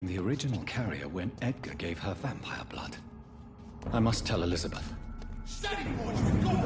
The original carrier when Edgar gave her vampire blood. I must tell Elizabeth. Steady, boys! We've got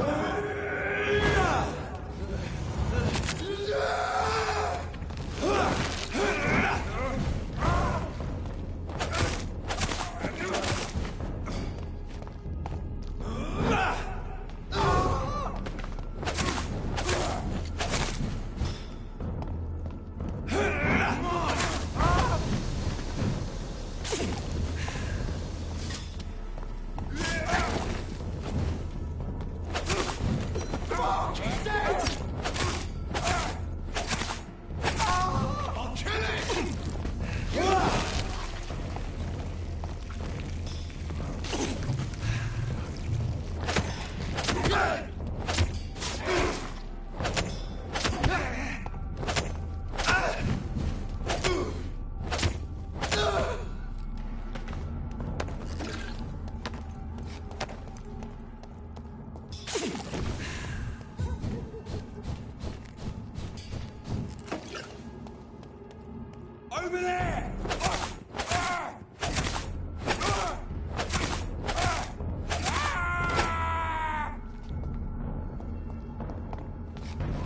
over there!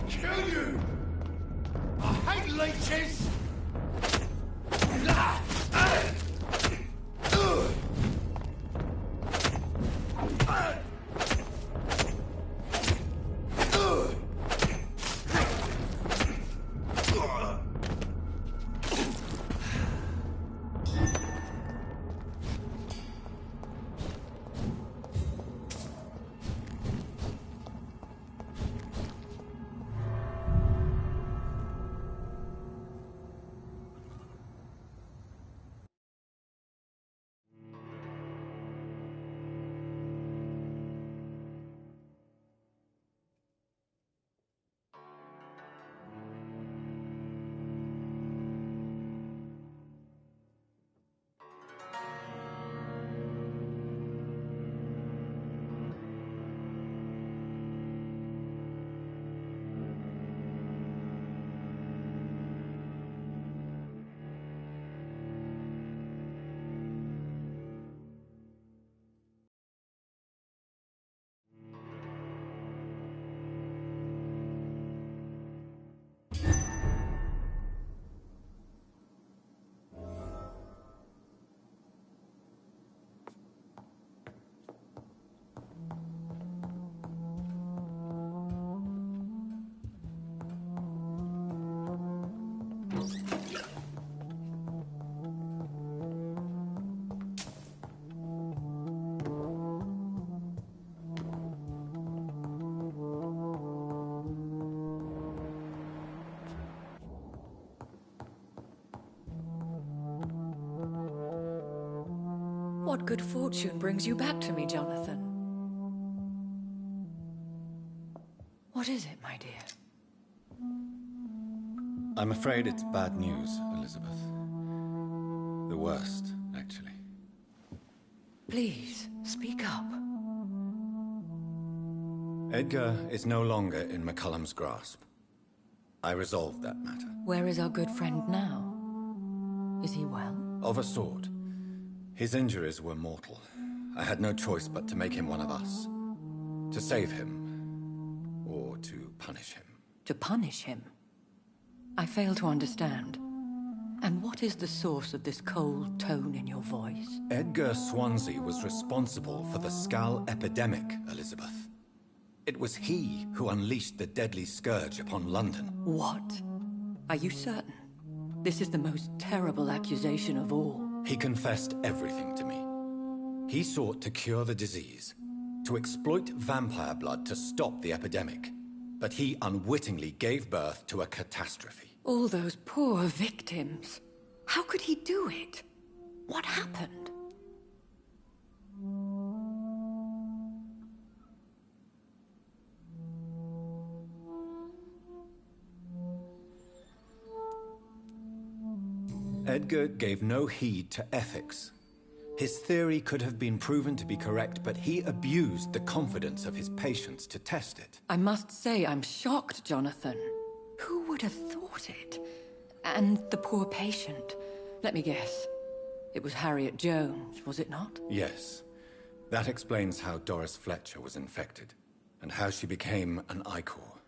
Kill you! I hate leeches! What good fortune brings you back to me, Jonathan? What is it, my dear? I'm afraid it's bad news, Elizabeth. The worst, actually. Please, speak up. Edgar is no longer in McCullum's grasp. I resolved that matter. Where is our good friend now? Is he well? Of a sort. His injuries were mortal. I had no choice but to make him one of us. To save him, or to punish him. To punish him? I fail to understand. And what is the source of this cold tone in your voice? Edgar Swansea was responsible for the Skull epidemic, Elizabeth. It was he who unleashed the deadly scourge upon London. What? Are you certain? This is the most terrible accusation of all. He confessed everything to me. He sought to cure the disease, to exploit vampire blood to stop the epidemic. But he unwittingly gave birth to a catastrophe. All those poor victims. How could he do it? What happened? Edgar gave no heed to ethics. His theory could have been proven to be correct, but he abused the confidence of his patients to test it. I must say I'm shocked, Jonathan. Who would have thought it? And the poor patient. Let me guess. It was Harriet Jones, was it not? Yes. That explains how Doris Fletcher was infected, and how she became an Icor.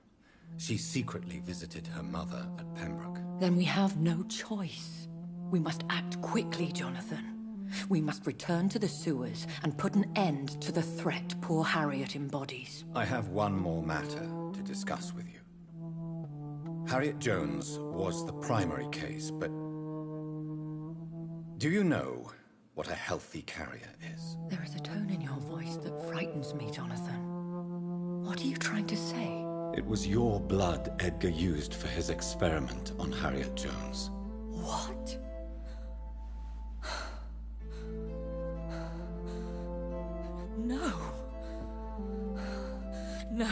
She secretly visited her mother at Pembroke. Then we have no choice. We must act quickly, Jonathan. We must return to the sewers and put an end to the threat poor Harriet embodies. I have one more matter to discuss with you. Harriet Jones was the primary case, but... do you know what a healthy carrier is? There is a tone in your voice that frightens me, Jonathan. What are you trying to say? It was your blood Edgar used for his experiment on Harriet Jones. What? No. No.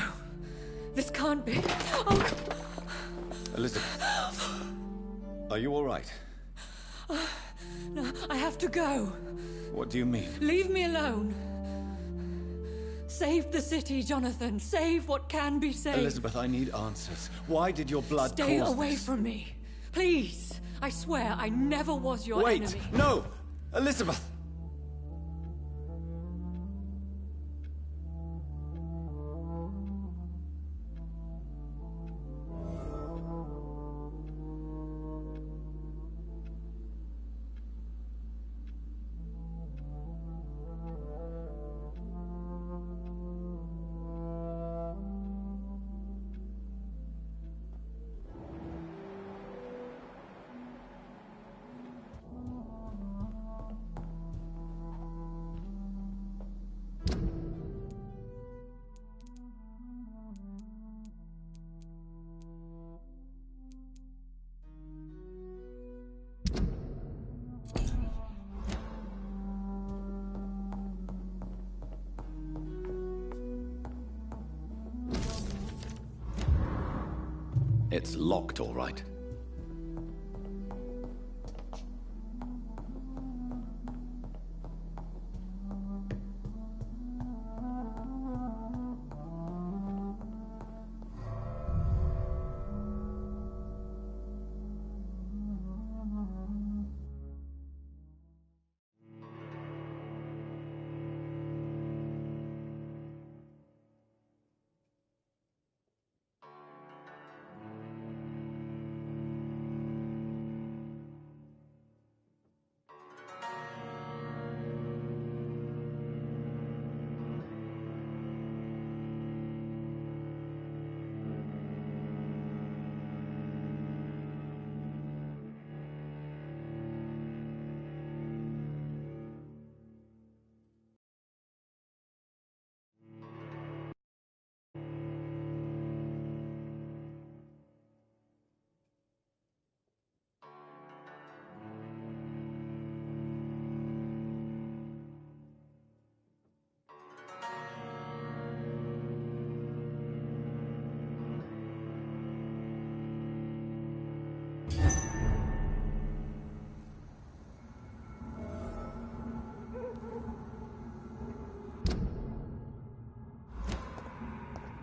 This can't be. Oh. Elizabeth. Are you all right? No, I have to go. What do you mean? Leave me alone. Save the city, Jonathan. Save what can be saved. Elizabeth, I need answers. Why did your blood Stay cause away this? from me. Please. I swear I never was your enemy. Wait! No! Elizabeth! It's locked, all right.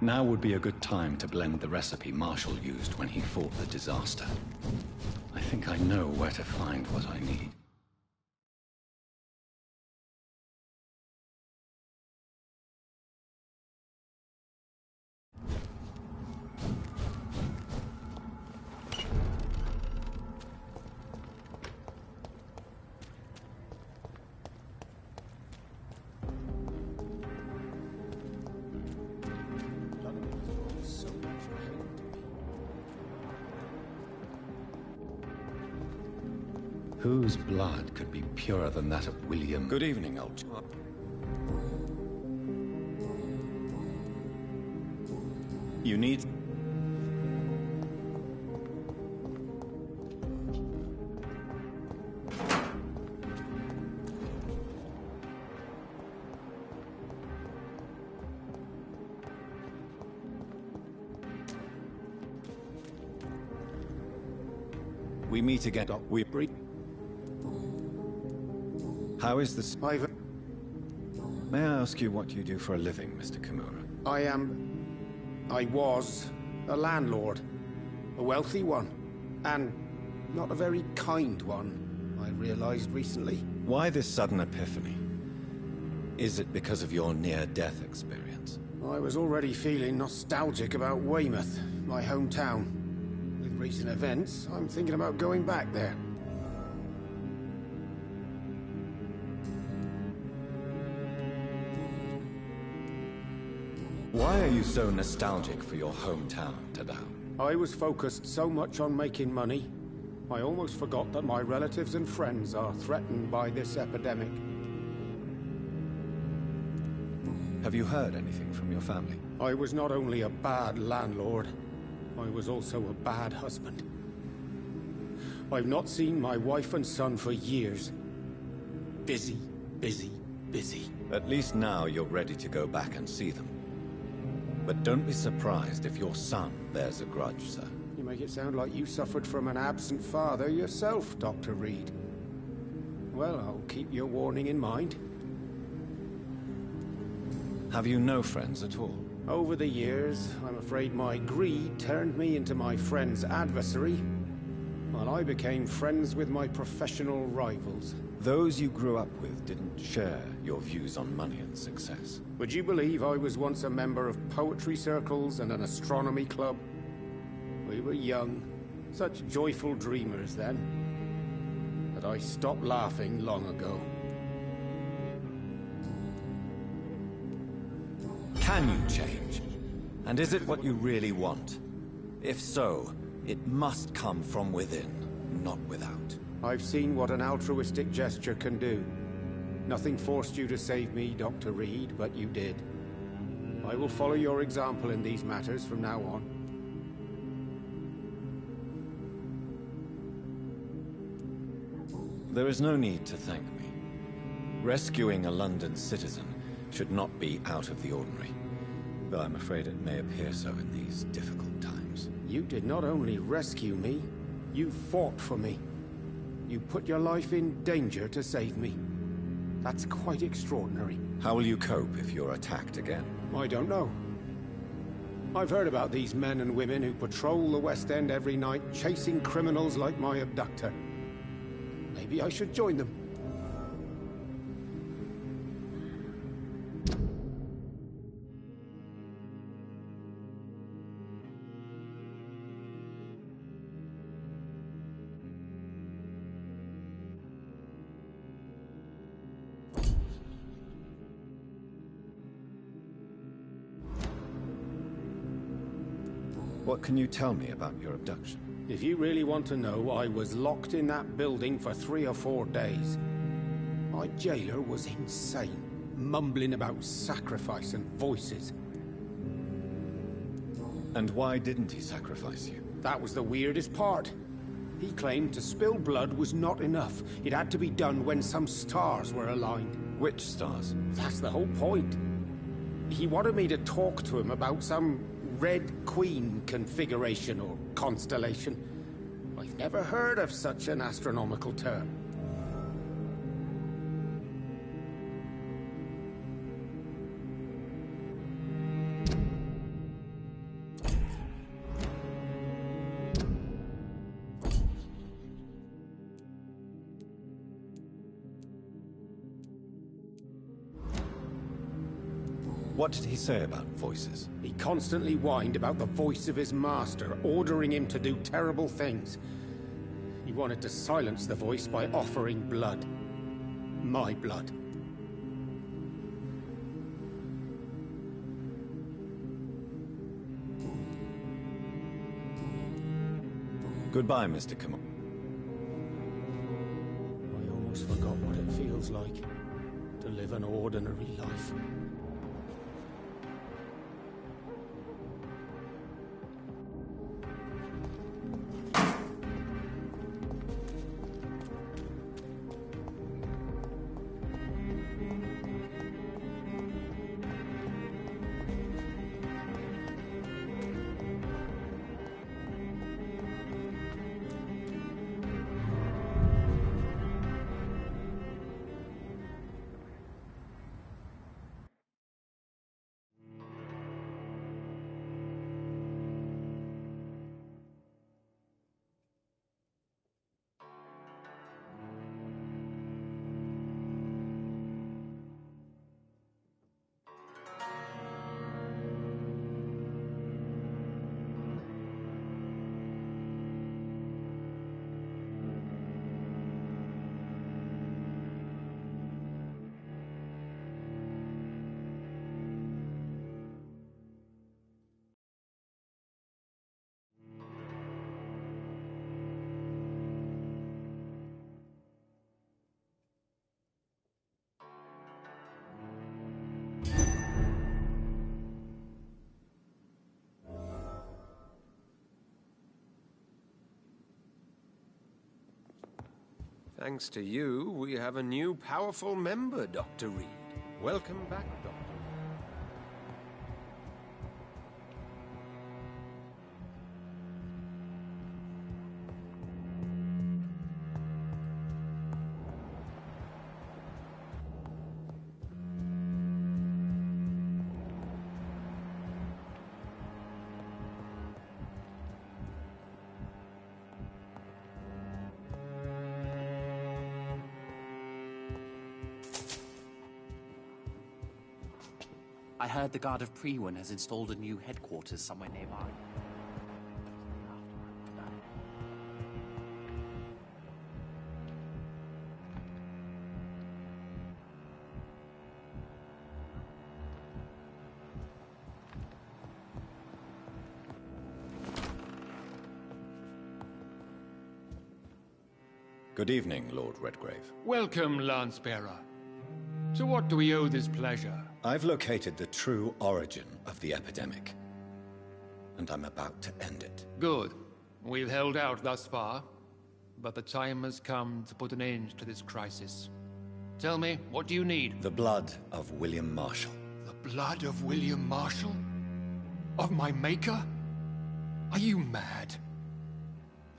Now would be a good time to blend the recipe Marshall used when he fought the disaster. I think I know where to find what I need. Whose blood could be purer than that of William? Good evening, old chap. You need... We meet again. We break. How is this? May I ask you what you do for a living, Mr. Kimura? I was a landlord. A wealthy one. And not a very kind one. I realized recently. Why this sudden epiphany? Is it because of your near-death experience? I was already feeling nostalgic about Weymouth, my hometown. With recent events, I'm thinking about going back there. Why are you so nostalgic for your hometown, Tadao? I was focused so much on making money, I almost forgot that my relatives and friends are threatened by this epidemic. Have you heard anything from your family? I was not only a bad landlord, I was also a bad husband. I've not seen my wife and son for years. Busy, busy, busy. At least now you're ready to go back and see them. But don't be surprised if your son bears a grudge, sir. You make it sound like you suffered from an absent father yourself, Dr. Reed. Well, I'll keep your warning in mind. Have you no friends at all? Over the years, I'm afraid my greed turned me into my friend's adversary, while I became friends with my professional rivals. Those you grew up with didn't share your views on money and success. Would you believe I was once a member of poetry circles and an astronomy club? We were young, such joyful dreamers then. But I stopped laughing long ago. Can you change? And is it what you really want? If so, it must come from within, not without. I've seen what an altruistic gesture can do. Nothing forced you to save me, Dr. Reed, but you did. I will follow your example in these matters from now on. There is no need to thank me. Rescuing a London citizen should not be out of the ordinary, though I'm afraid it may appear so in these difficult times. You did not only rescue me, you fought for me. You put your life in danger to save me. That's quite extraordinary. How will you cope if you're attacked again? I don't know. I've heard about these men and women who patrol the West End every night, chasing criminals like my abductor. Maybe I should join them. What can you tell me about your abduction? If you really want to know, I was locked in that building for 3 or 4 days. My jailer was insane, mumbling about sacrifice and voices. And why didn't he sacrifice you? That was the weirdest part. He claimed to spill blood was not enough. It had to be done when some stars were aligned. Which stars? That's the whole point. He wanted me to talk to him about some Red Queen configuration or constellation. I've never heard of such an astronomical term. What did he say about voices? He constantly whined about the voice of his master, ordering him to do terrible things. He wanted to silence the voice by offering blood. My blood. Goodbye, Mr. Kamal. I almost forgot what it feels like to live an ordinary life. Thanks to you, we have a new powerful member, Dr. Reed. Welcome back, Doctor. I heard the Guard of Priwen has installed a new headquarters somewhere nearby. Good evening, Lord Redgrave. Welcome, Lance-Bearer. To what do we owe this pleasure? I've located the true origin of the epidemic, and I'm about to end it. Good. We've held out thus far, but the time has come to put an end to this crisis. Tell me, what do you need? The blood of William Marshall. The blood of William Marshall? Of my maker? Are you mad?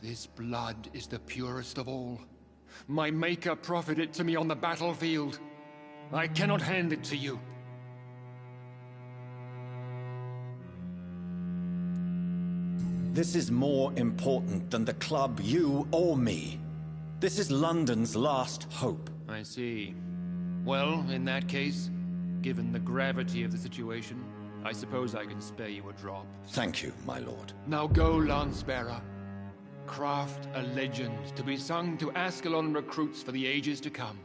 This blood is the purest of all. My maker proffered it to me on the battlefield. I cannot hand it to you. This is more important than the club, you, or me. This is London's last hope. I see. Well, in that case, given the gravity of the situation, I suppose I can spare you a drop. Thank you, my lord. Now go, Lance-Bearer. Craft a legend to be sung to Ascalon recruits for the ages to come.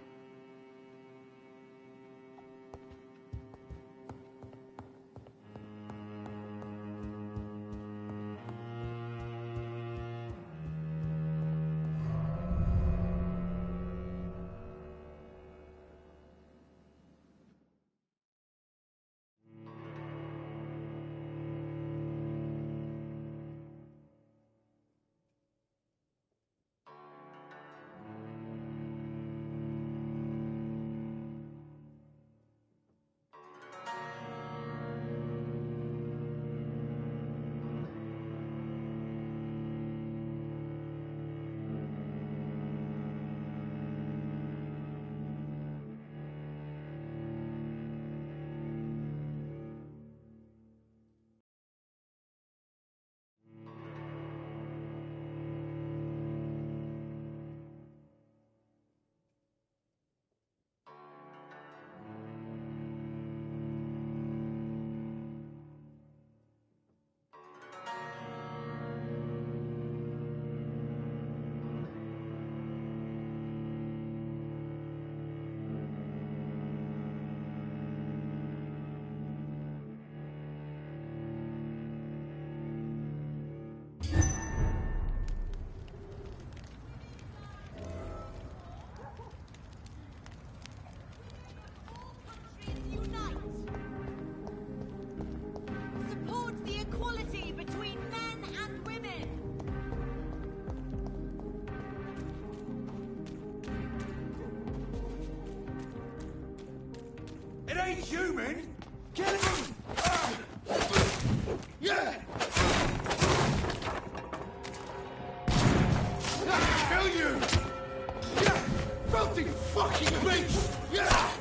It ain't human! Kill him! Yeah! Kill you! Yeah! Filthy fucking beast! Yeah!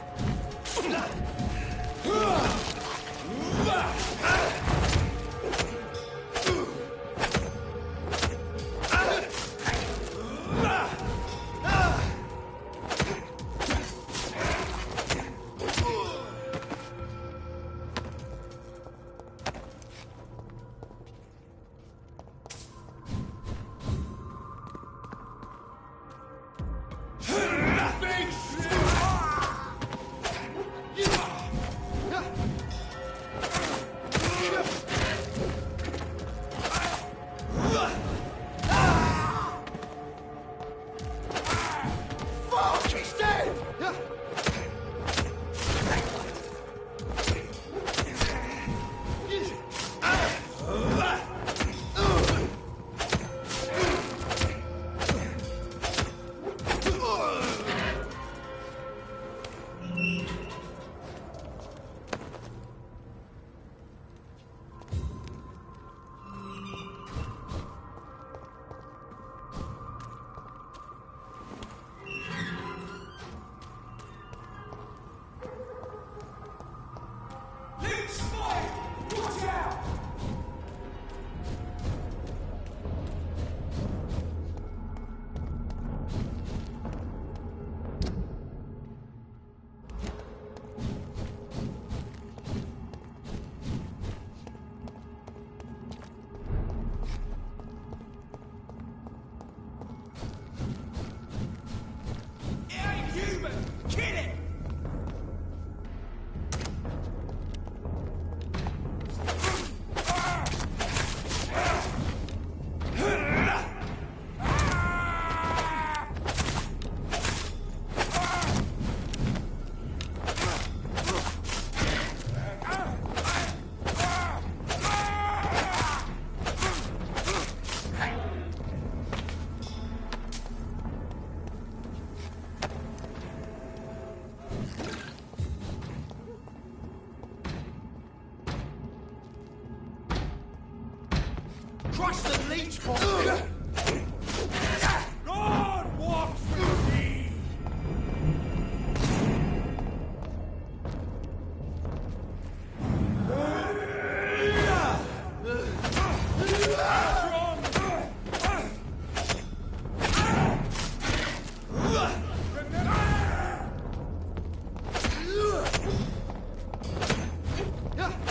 Kill it! Crush the leech for God walks with me!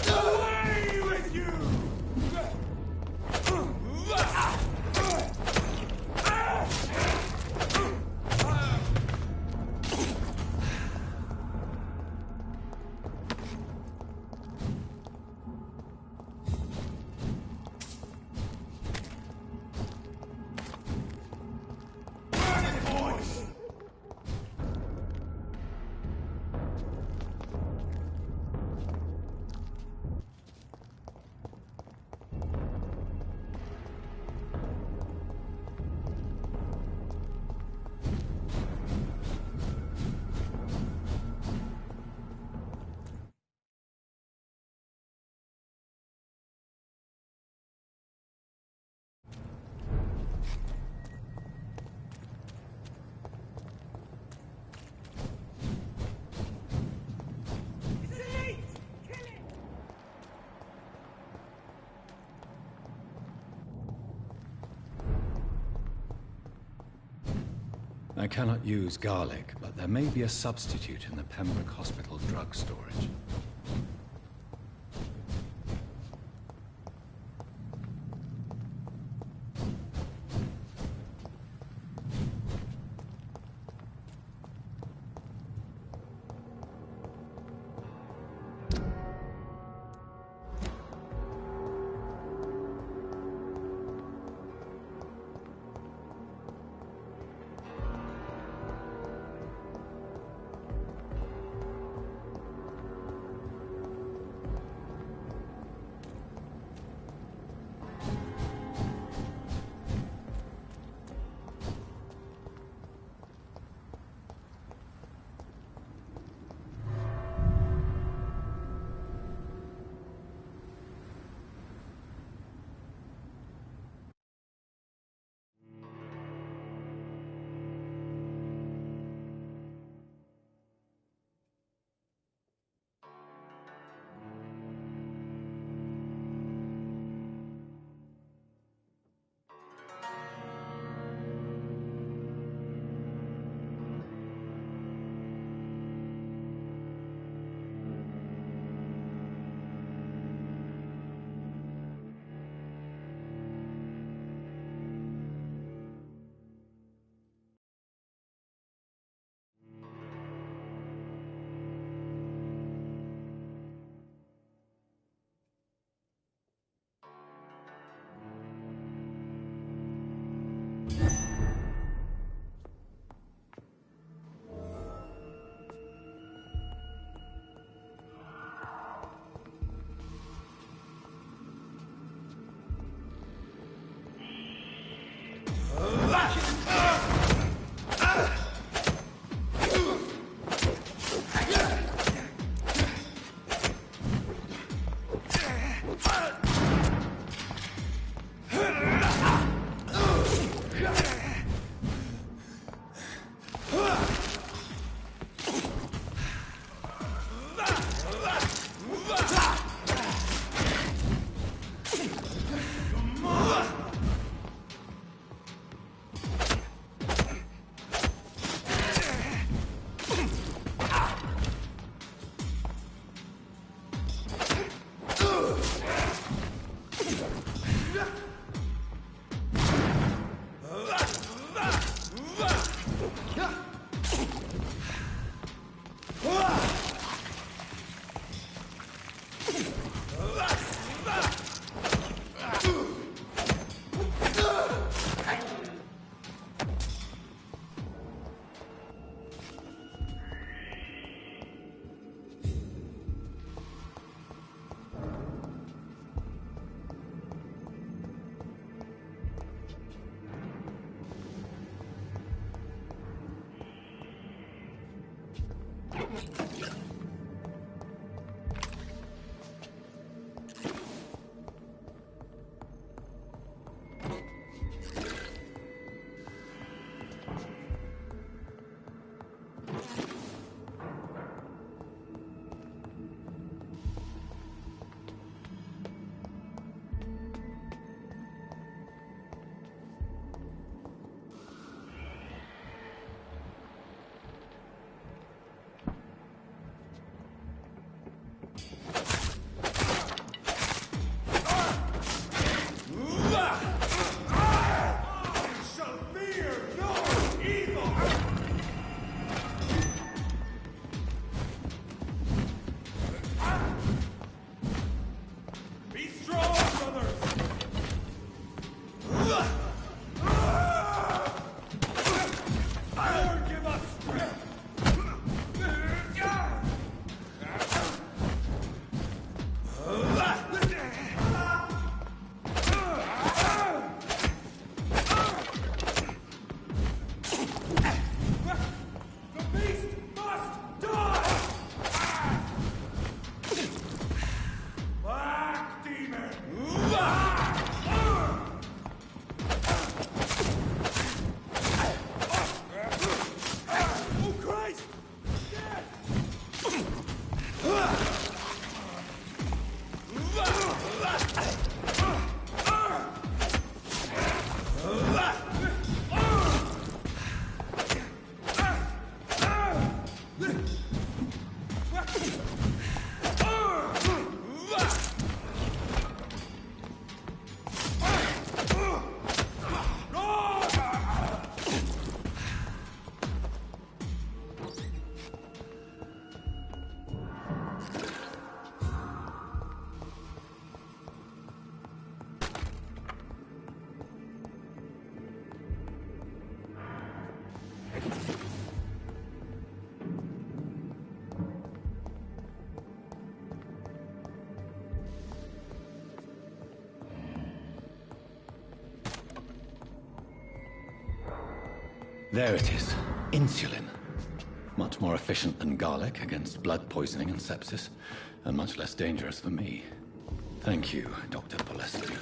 Away with you! Burn it, boys! I cannot use garlic, but there may be a substitute in the Pembroke Hospital drug storage. There it is. Insulin. Much more efficient than garlic against blood poisoning and sepsis, and much less dangerous for me. Thank you, Dr. Polescu.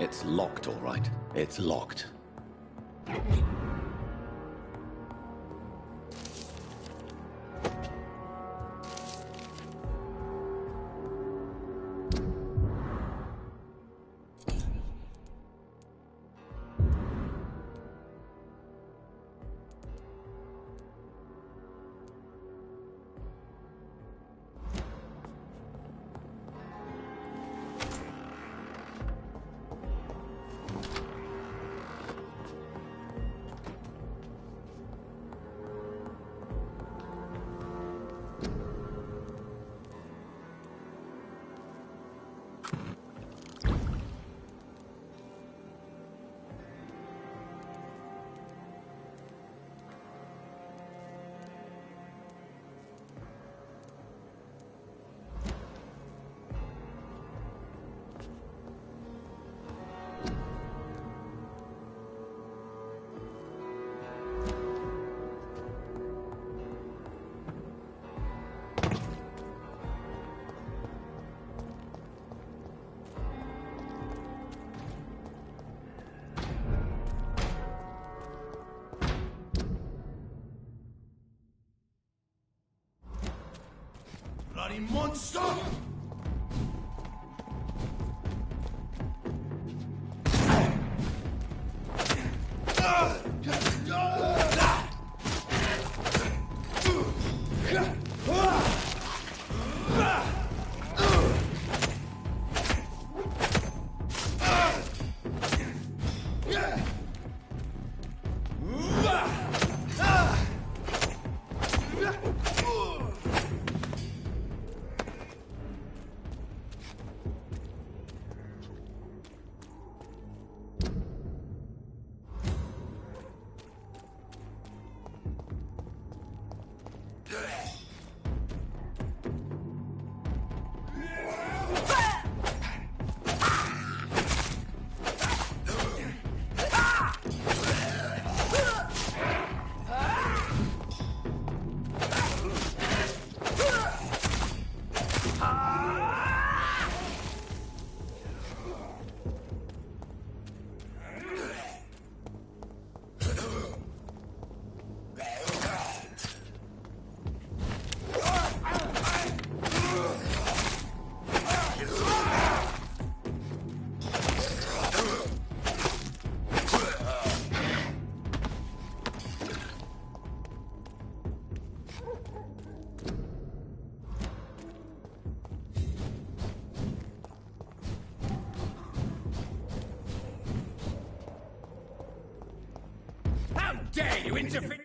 It's locked, all right. It's locked. Bloody monster! How dare you interfere?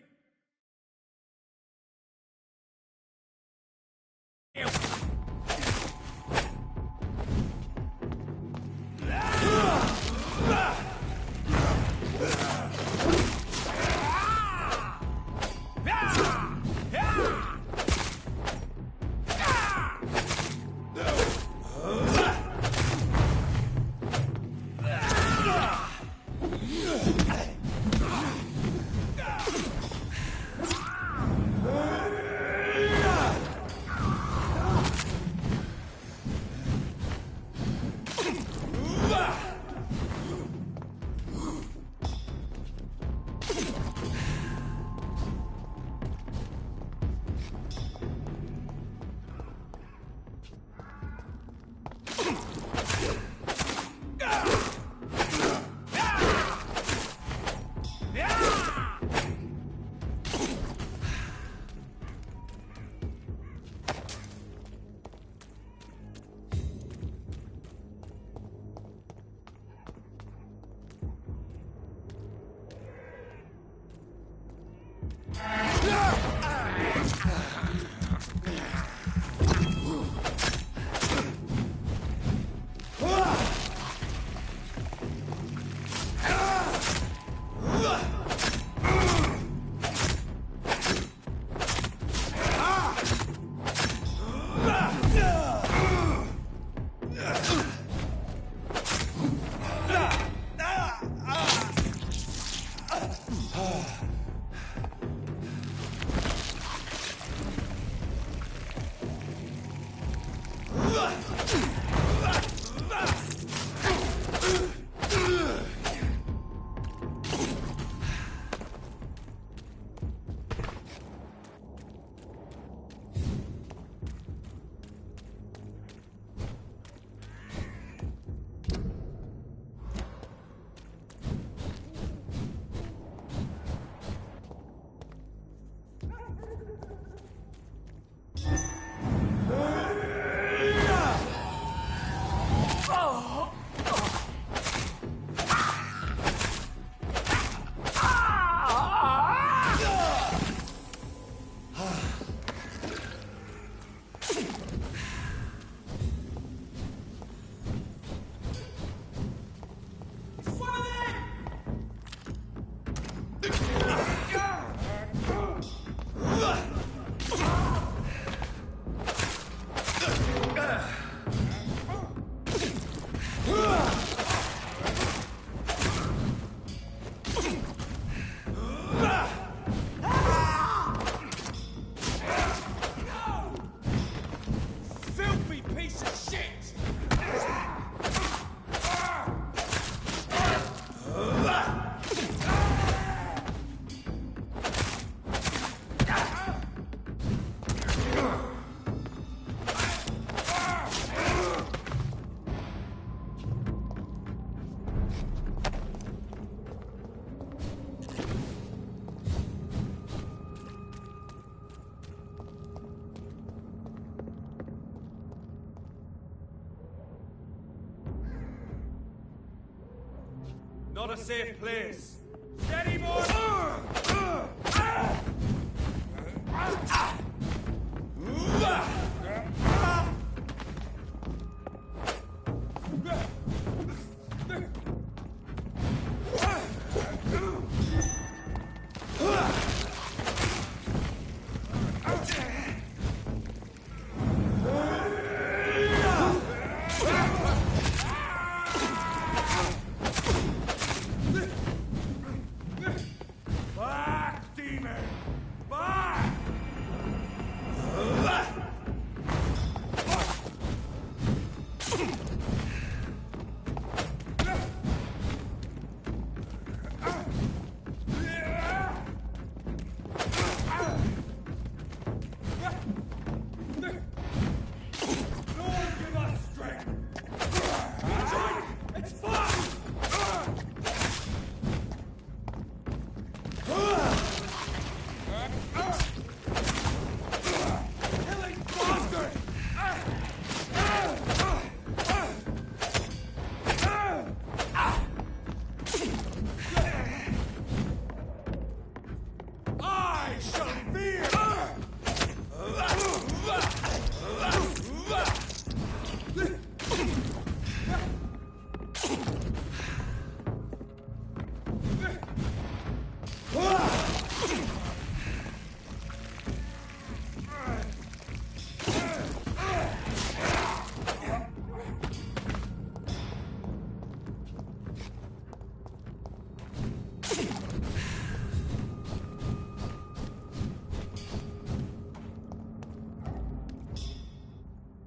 Not a safe place. Steady, boy!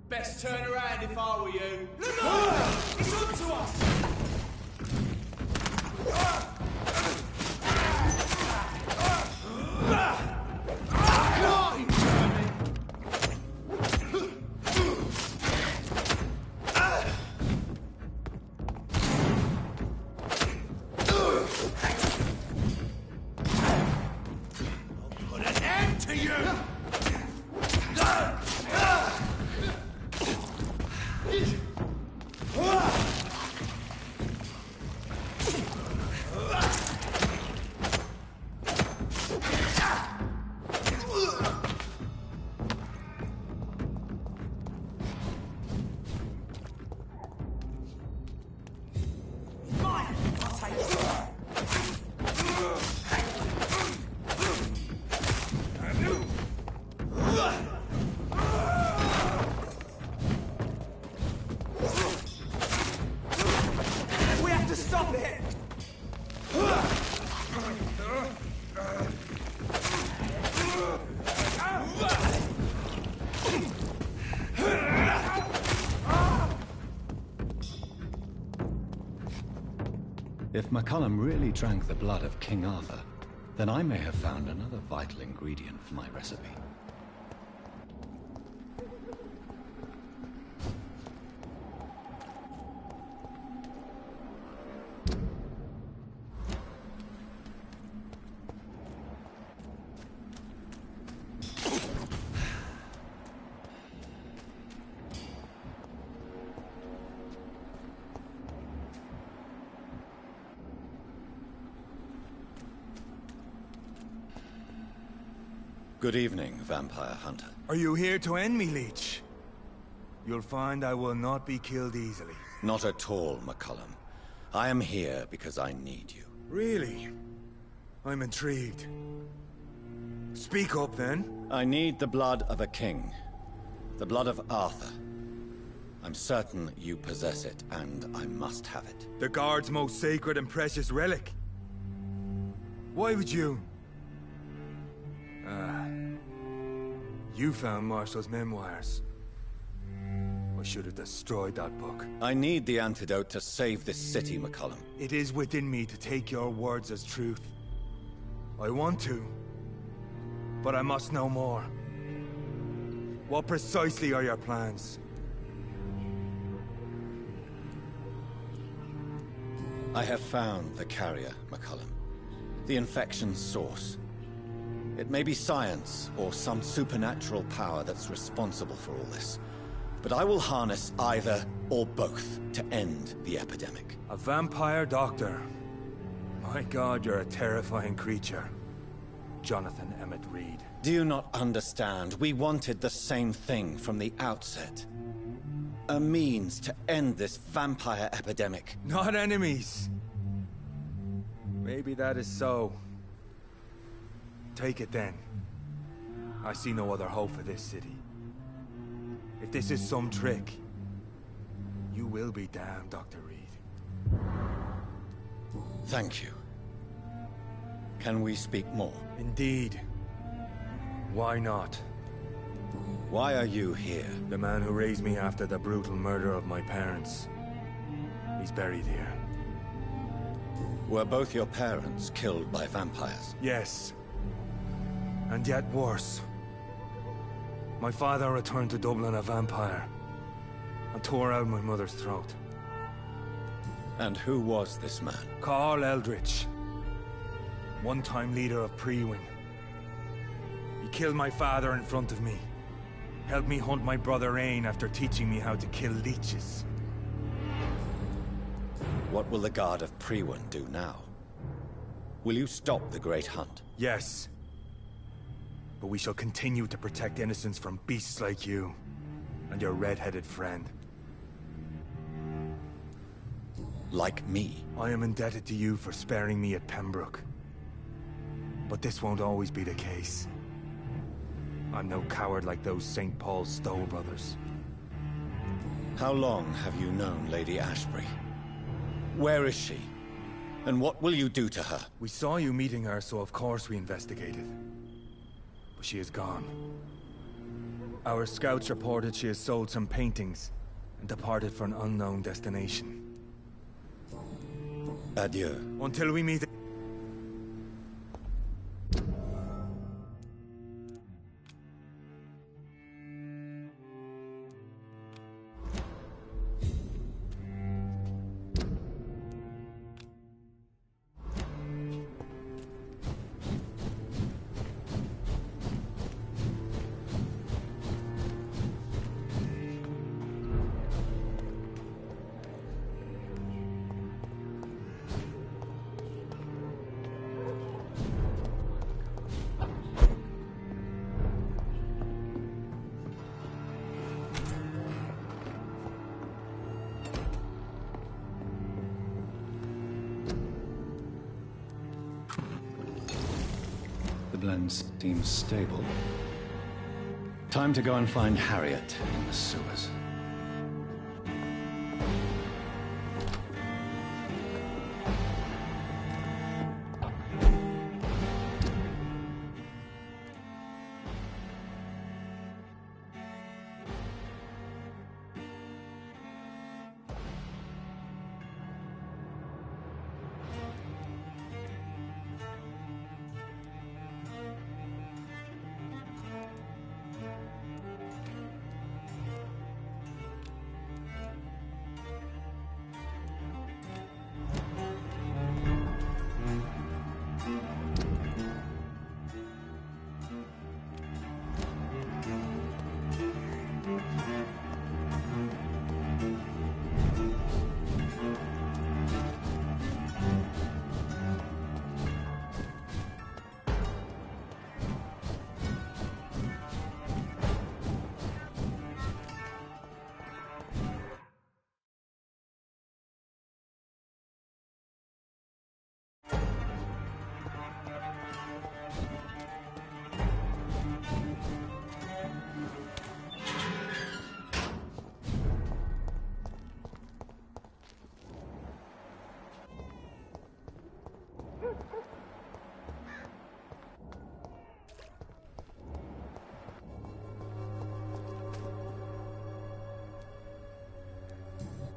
Best turn around if I were you. Lamar! It's up to us! Put an end to you! If McCullum really drank the blood of King Arthur, then I may have found another vital ingredient for my recipe. Good evening, vampire hunter. Are you here to end me, Leech? You'll find I will not be killed easily. Not at all, McCullum. I am here because I need you. Really? I'm intrigued. Speak up, then. I need the blood of a king. The blood of Arthur. I'm certain you possess it, and I must have it. The Guard's most sacred and precious relic. Why would you? You found Marshall's memoirs. I should have destroyed that book. I need the antidote to save this city, McCullum. It is within me to take your words as truth. I want to, but I must know more. What precisely are your plans? I have found the carrier, McCullum. The infection's source. It may be science, or some supernatural power that's responsible for all this. But I will harness either, or both, to end the epidemic. A vampire doctor. My God, you're a terrifying creature. Jonathan Emmett Reed. Do you not understand? We wanted the same thing from the outset. A means to end this vampire epidemic. Not enemies. Maybe that is so. Take it then. I see no other hope for this city. If this is some trick, you will be damned, Dr. Reed. Thank you. Can we speak more? Indeed. Why not? Why are you here? The man who raised me after the brutal murder of my parents. He's buried here. Were both your parents killed by vampires? Yes. And yet worse. My father returned to Dublin a vampire and tore out my mother's throat. And who was this man? Carl Eldritch. One-time leader of Prewin. He killed my father in front of me. Helped me hunt my brother Ain after teaching me how to kill leeches. What will the Guard of Prewin do now? Will you stop the Great Hunt? Yes. But we shall continue to protect innocents from beasts like you and your red-headed friend. Like me? I am indebted to you for sparing me at Pembroke. But this won't always be the case. I'm no coward like those St. Paul's Stowe brothers. How long have you known Lady Ashbury? Where is she? And what will you do to her? We saw you meeting her, so of course we investigated. But she is gone. Our scouts reported she has sold some paintings and departed for an unknown destination. Adieu. Until we meet... The blend seems stable. Time to go and find Harriet in the sewers.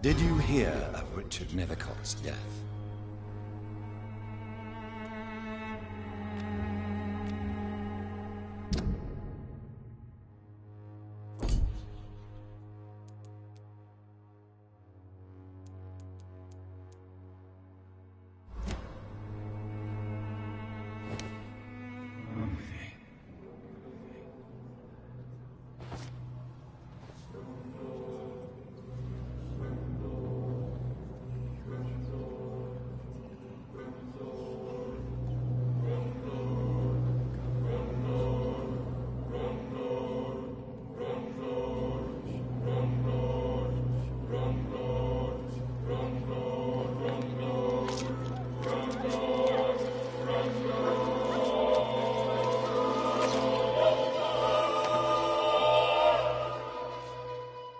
Did you hear of Richard Nethercott's death?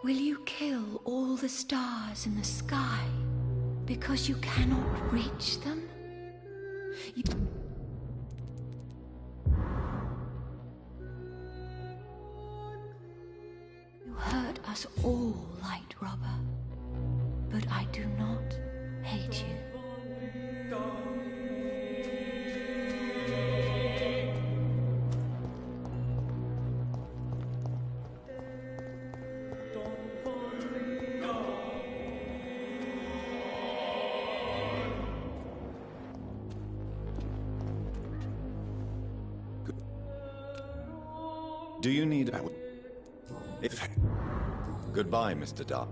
Will you kill all the stars in the sky because you cannot reach them? You hurt us all, Light Robber, but I do not hate you. Do you need help? Goodbye, Mr. Dark.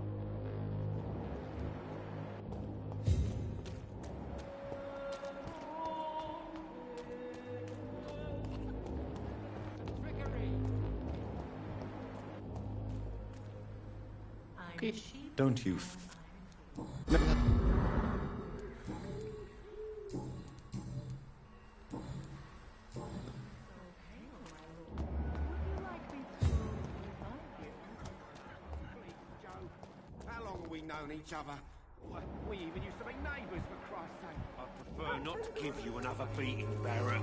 Don't you How long have we known each other? We even used to be neighbours, for Christ's sake. I prefer not to give you another beating, Barrett.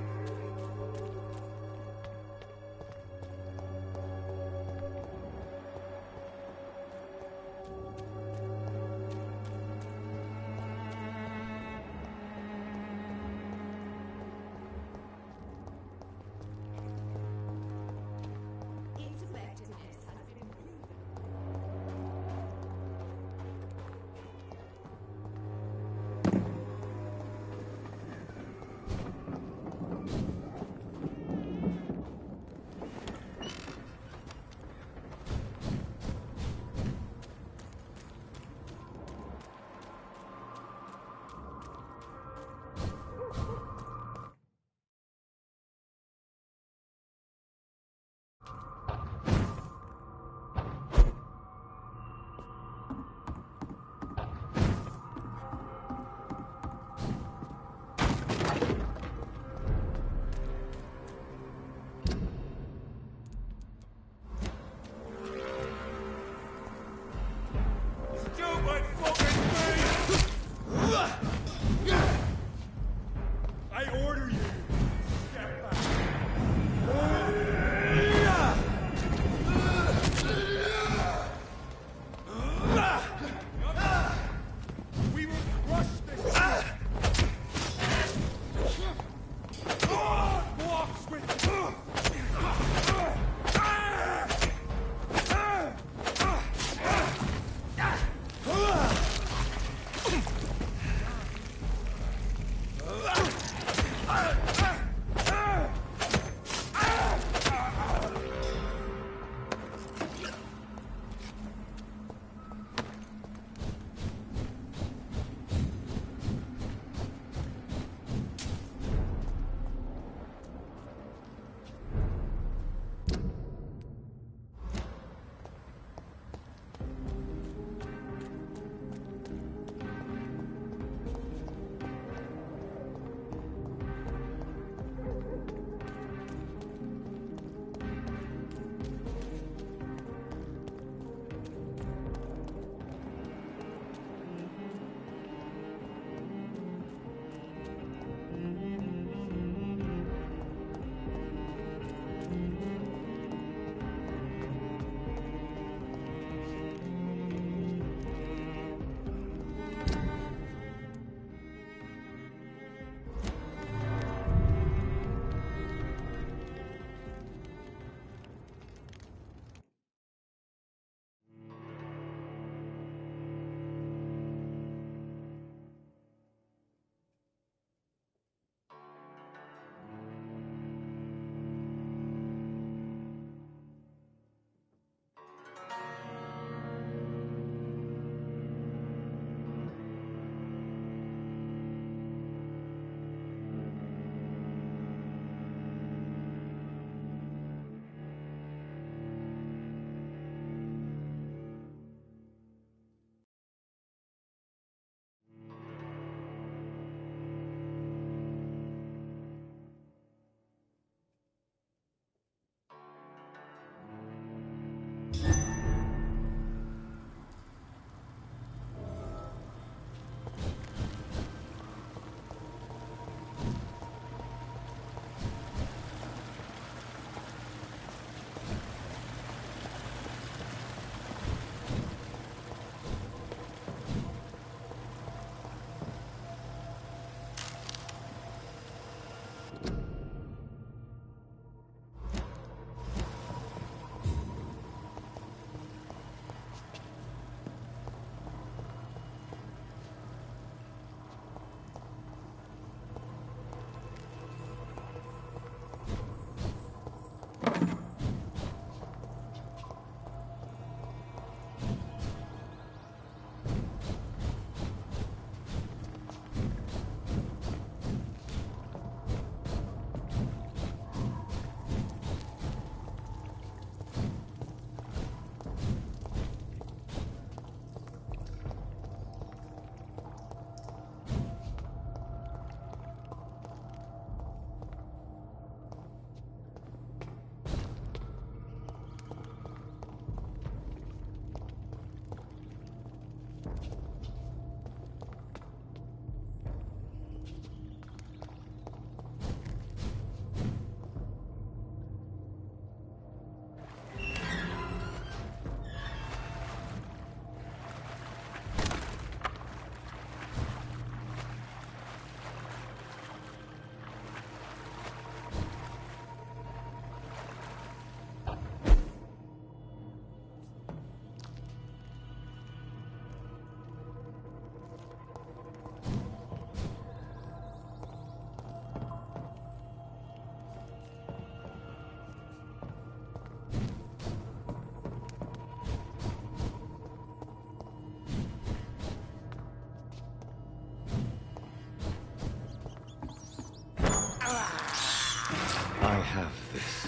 I have this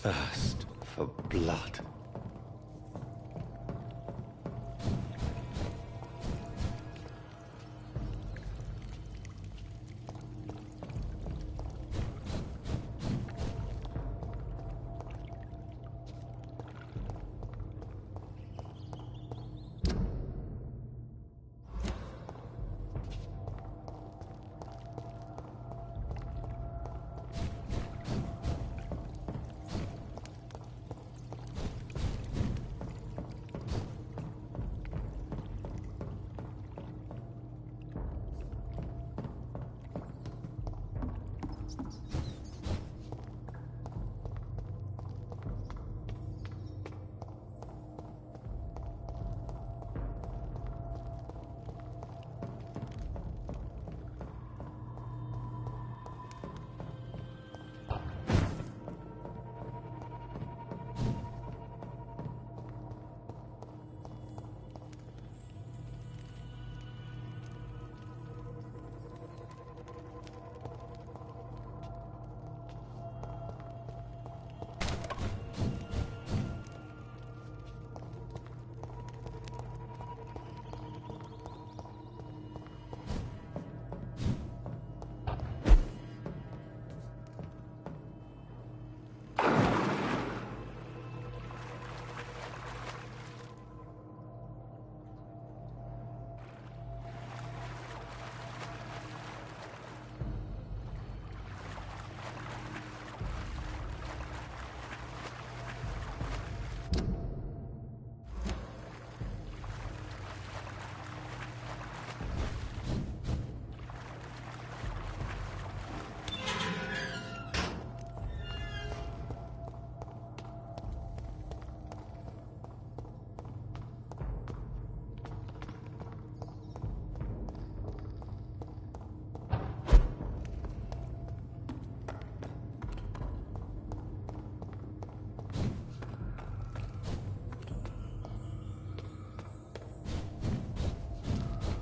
thirst for blood.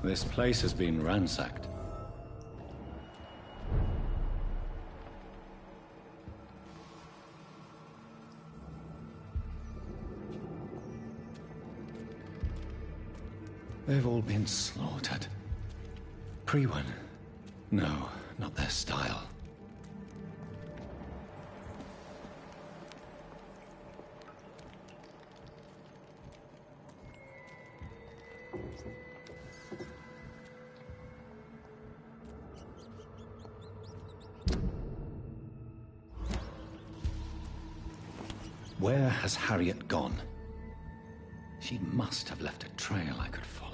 This place has been ransacked. They've all been slaughtered. Pre-1? No, not their style. Where has Harriet gone? She must have left a trail I could follow.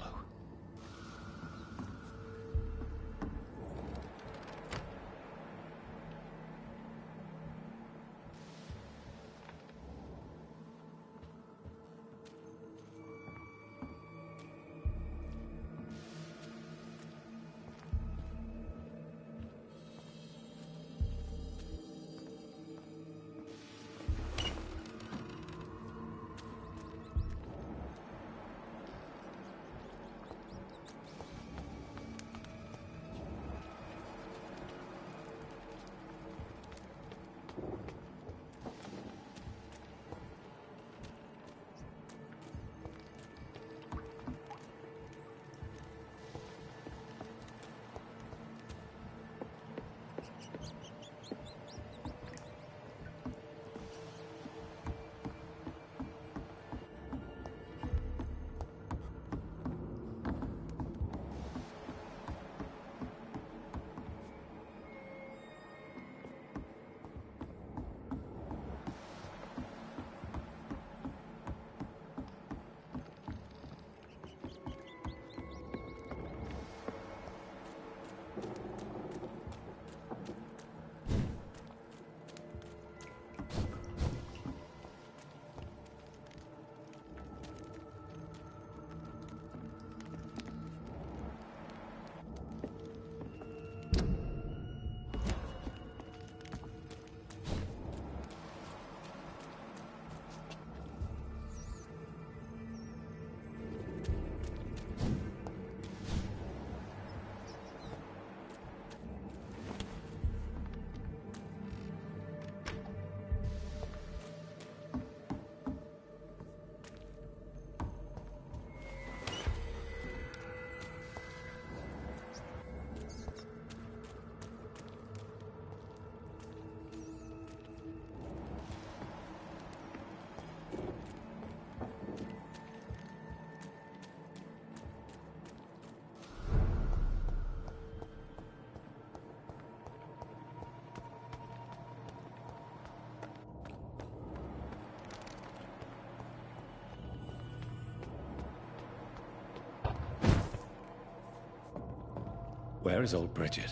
Where is old Bridget?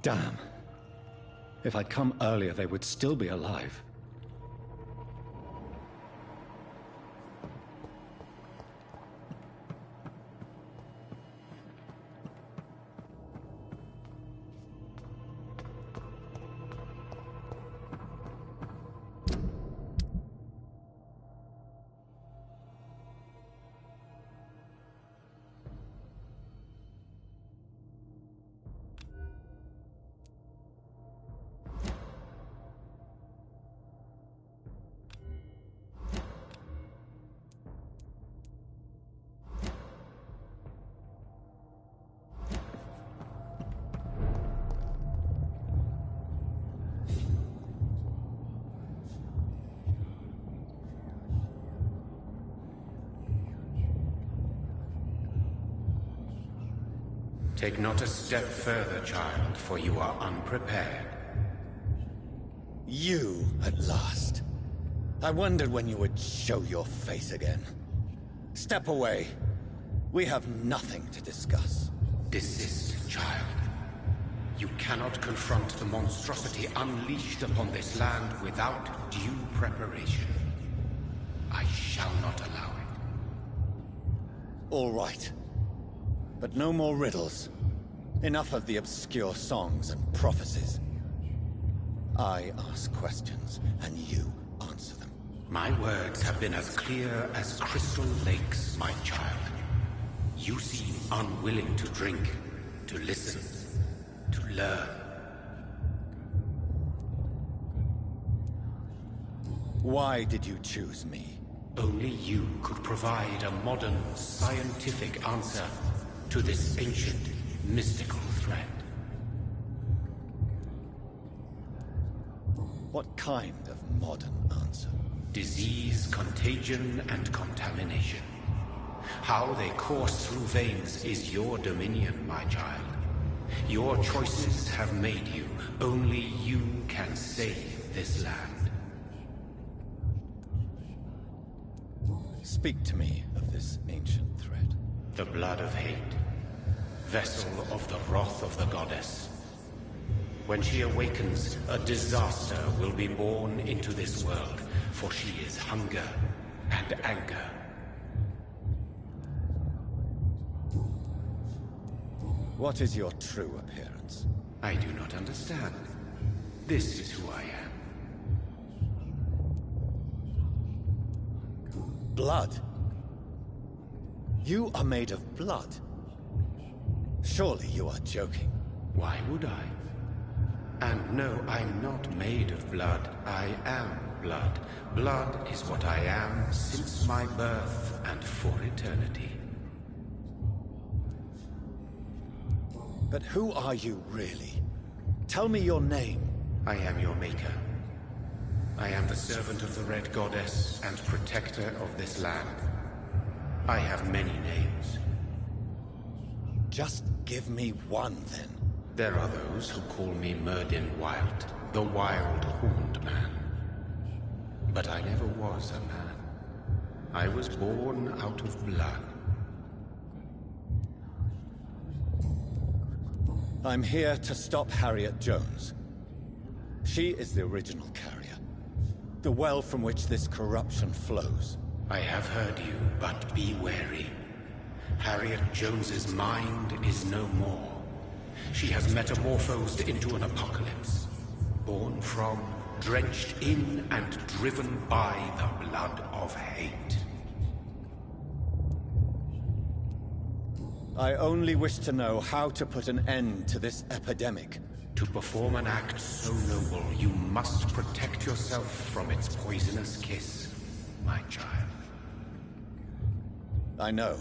Damn. If I'd come earlier, they would still be alive. Take not a step further, child, for you are unprepared. You, at last. I wondered when you would show your face again. Step away. We have nothing to discuss. Desist, child. You cannot confront the monstrosity unleashed upon this land without due preparation. I shall not allow it. All right. But no more riddles. Enough of the obscure songs and prophecies. I ask questions, and you answer them. My words have been as clear as crystal lakes, my child. You seem unwilling to drink, to listen, to learn. Why did you choose me? Only you could provide a modern, scientific answer to this ancient, mystical threat. What kind of modern answer? Disease, contagion, and contamination. How they course through veins is your dominion, my child. Your choices have made you. Only you can save this land. Speak to me of this ancient threat. The blood of hate. Vessel of the wrath of the goddess. When she awakens, a disaster will be born into this world, for she is hunger and anger. What is your true appearance? I do not understand. This is who I am. Blood? You are made of blood. Surely you are joking. Why would I? And no, I'm not made of blood. I am blood. Blood is what I am since my birth and for eternity. But who are you really? Tell me your name. I am your maker. I am the servant of the Red Goddess and protector of this land. I have many names. Just give me one, then. There are those who call me Myrddin Wild, the Wild Horned Man. But I never was a man. I was born out of blood. I'm here to stop Harriet Jones. She is the original carrier. The well from which this corruption flows. I have heard you, but be wary. Harriet Jones's mind is no more. She has metamorphosed into an apocalypse. Born from, drenched in, and driven by the blood of hate. I only wish to know how to put an end to this epidemic. To perform an act so noble, you must protect yourself from its poisonous kiss, my child. I know.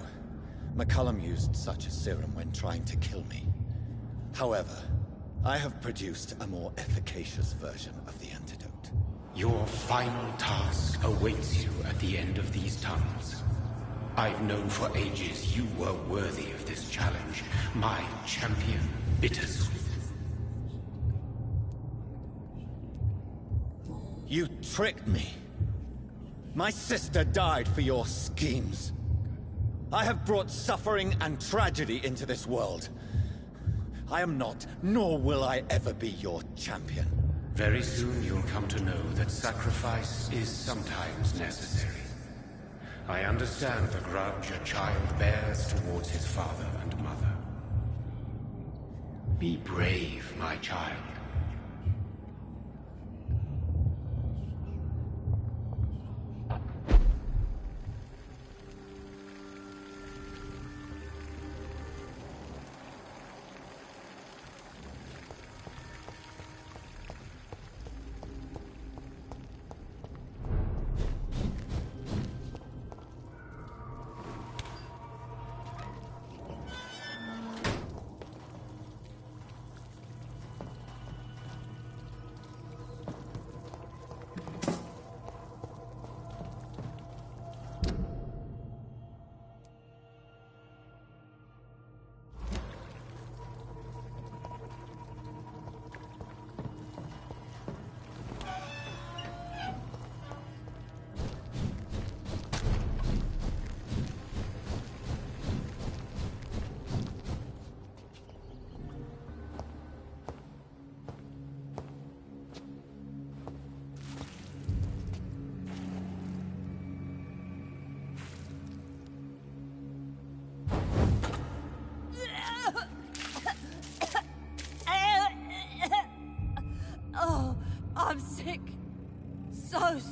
McCullum used such a serum when trying to kill me. However, I have produced a more efficacious version of the antidote. Your final task awaits you at the end of these tunnels. I've known for ages you were worthy of this challenge. My champion, Bittersweet. You tricked me. My sister died for your schemes. I have brought suffering and tragedy into this world. I am not, nor will I ever be your champion. Very soon you'll come to know that sacrifice is sometimes necessary. I understand the grudge a child bears towards his father and mother. Be brave, my child.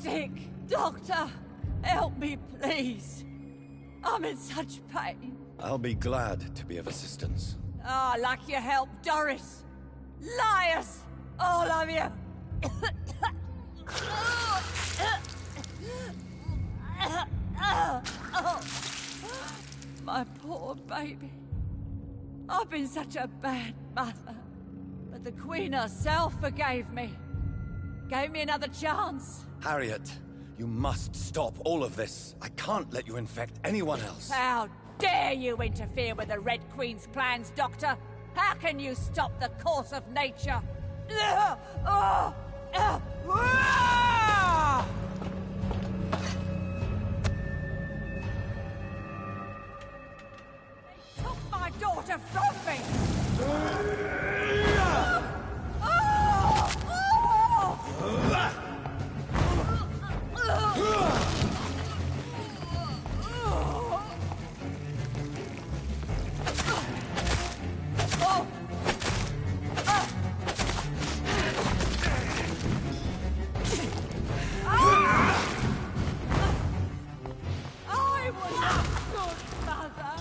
Sick! Doctor! Help me, please! I'm in such pain. I'll be glad to be of assistance. Like your help, Doris! Liars! All of you! My poor baby. I've been such a bad mother. But the Queen herself forgave me. Gave me another chance. Harriet, you must stop all of this. I can't let you infect anyone else. How dare you interfere with the Red Queen's plans, Doctor? How can you stop the course of nature? They took my daughter from me! I was a good mother.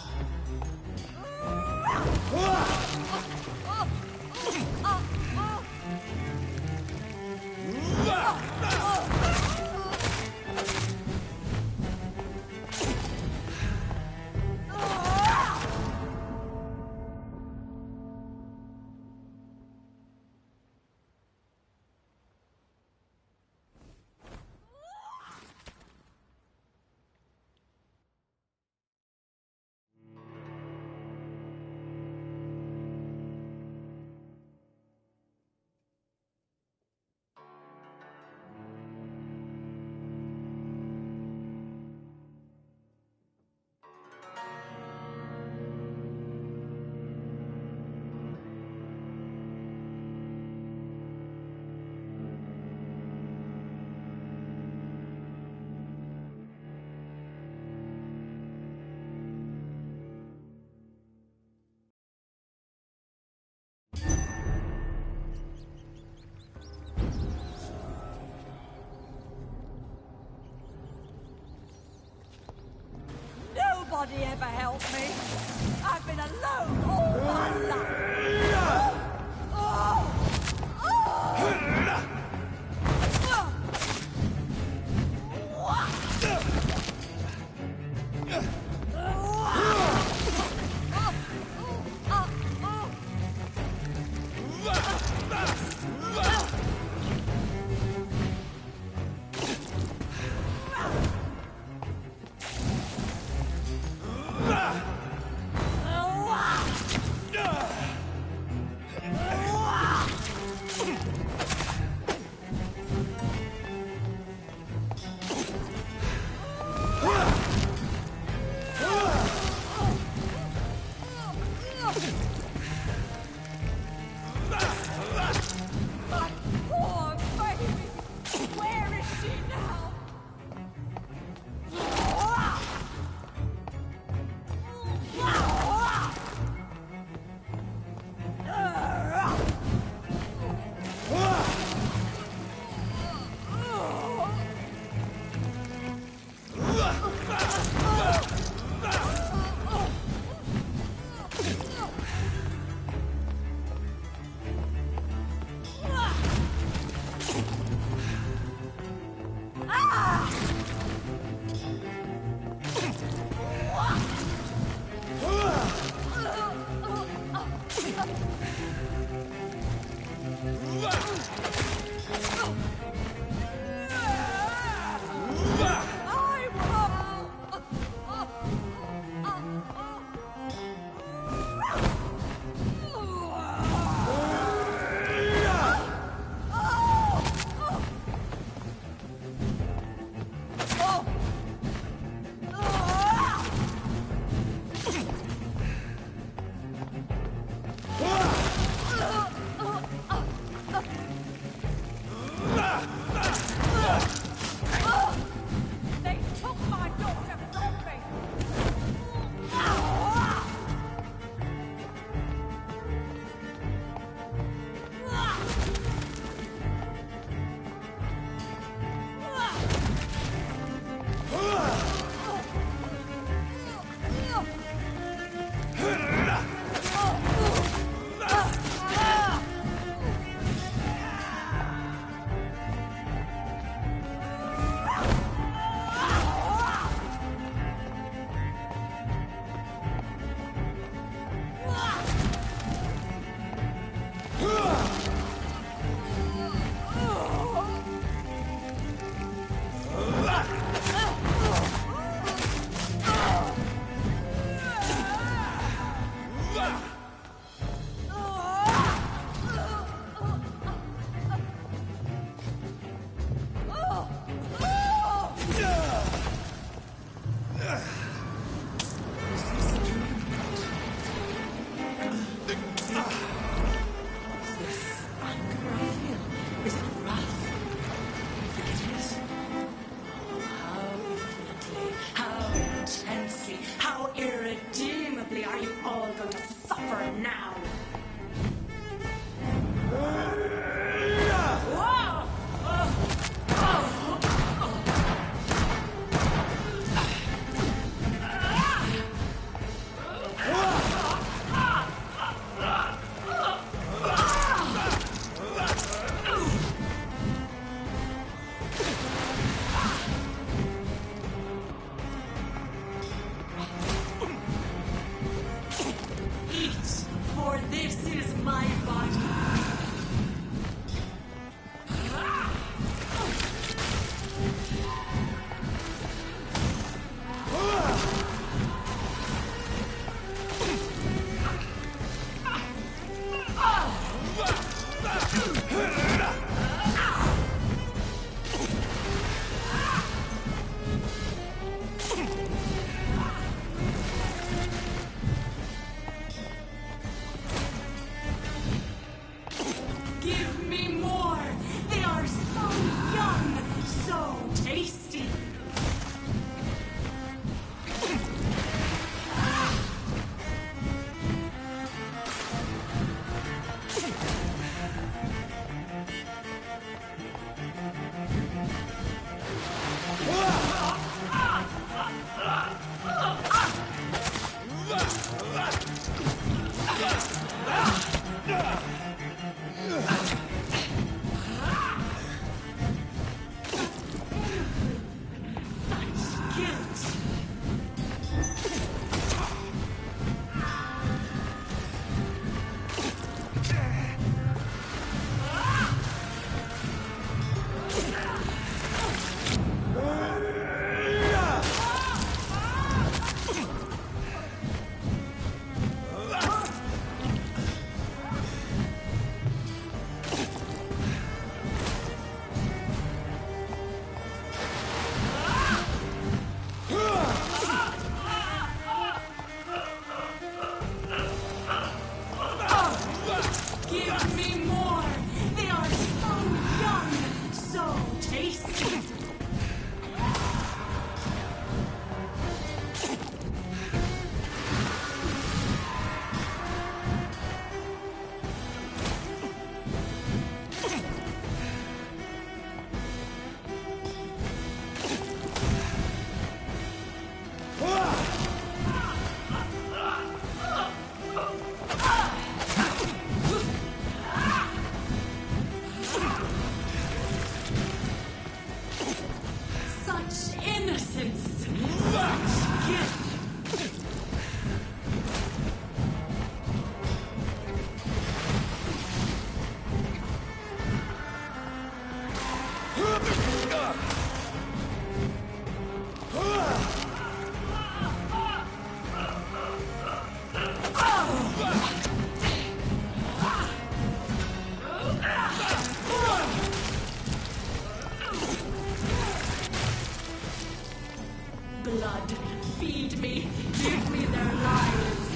Nobody ever helped me. I've been alone all my life. Blood, feed me, give me their lives.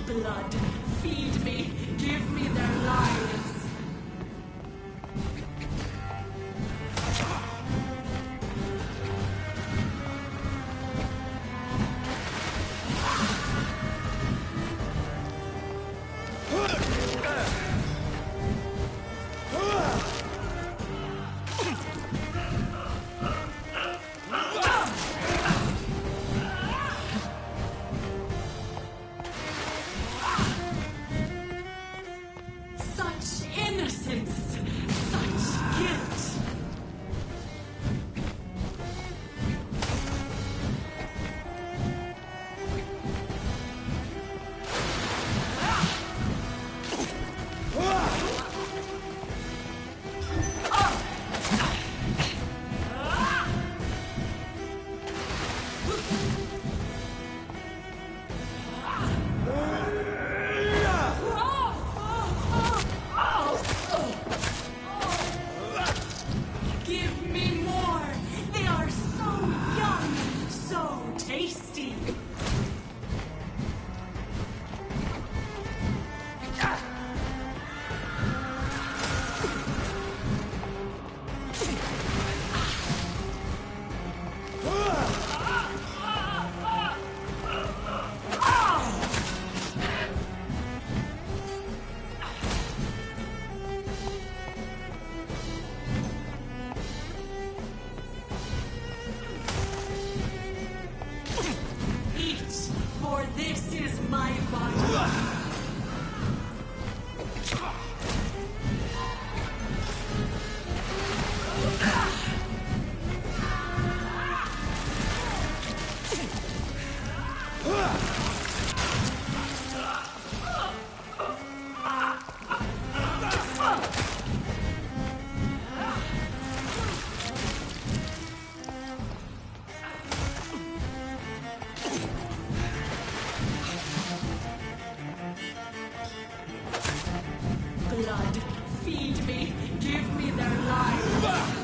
Blood, feed me, give me their lives. Blood, feed me, give me their lives.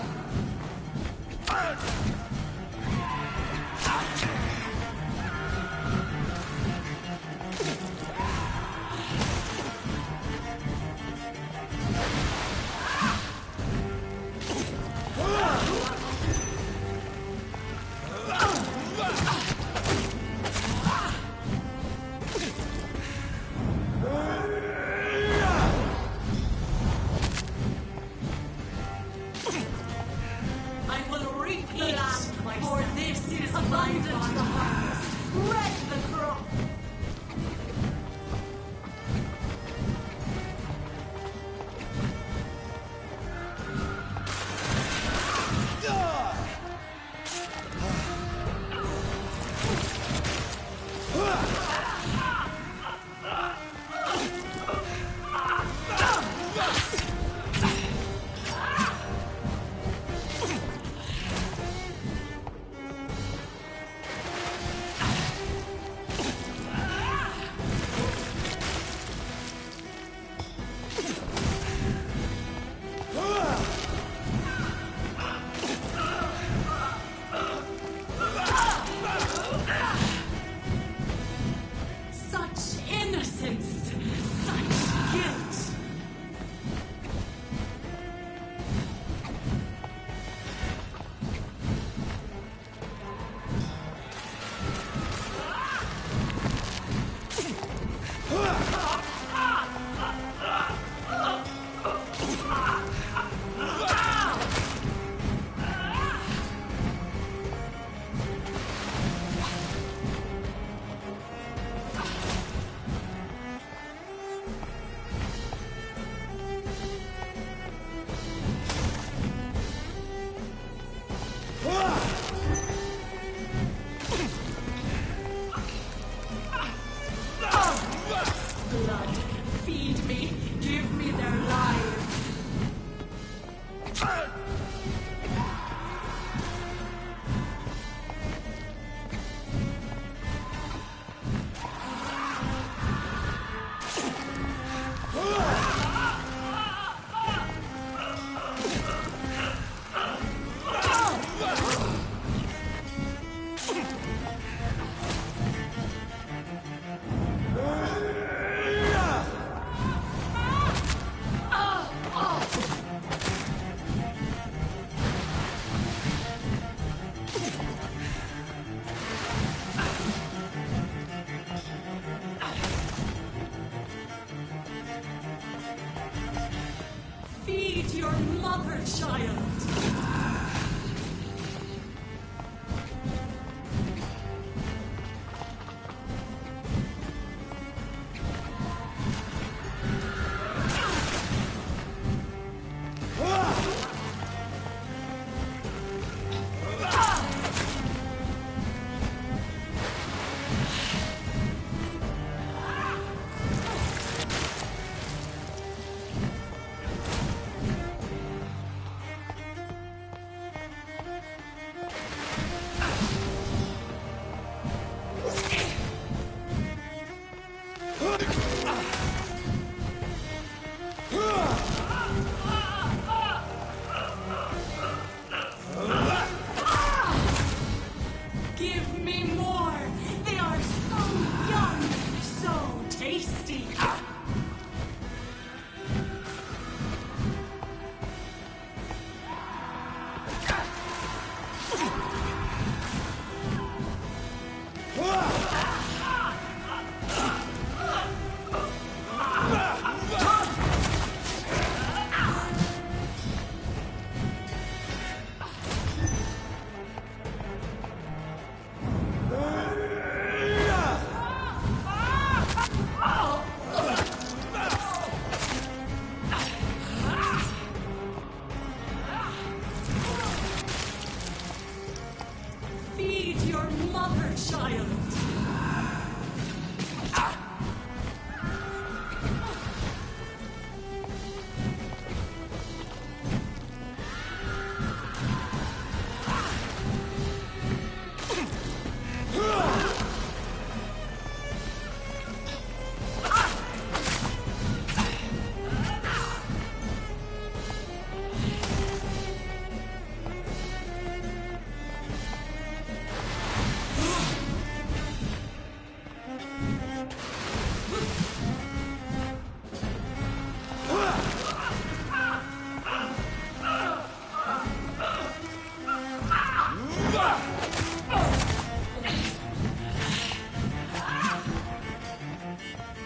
blood. Feed me. Give me their lives. Feed your mother, child. Give me more. They are so young, so tasty. Feed your mother, child.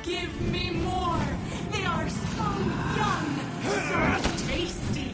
Give me more. They are so young, so tasty.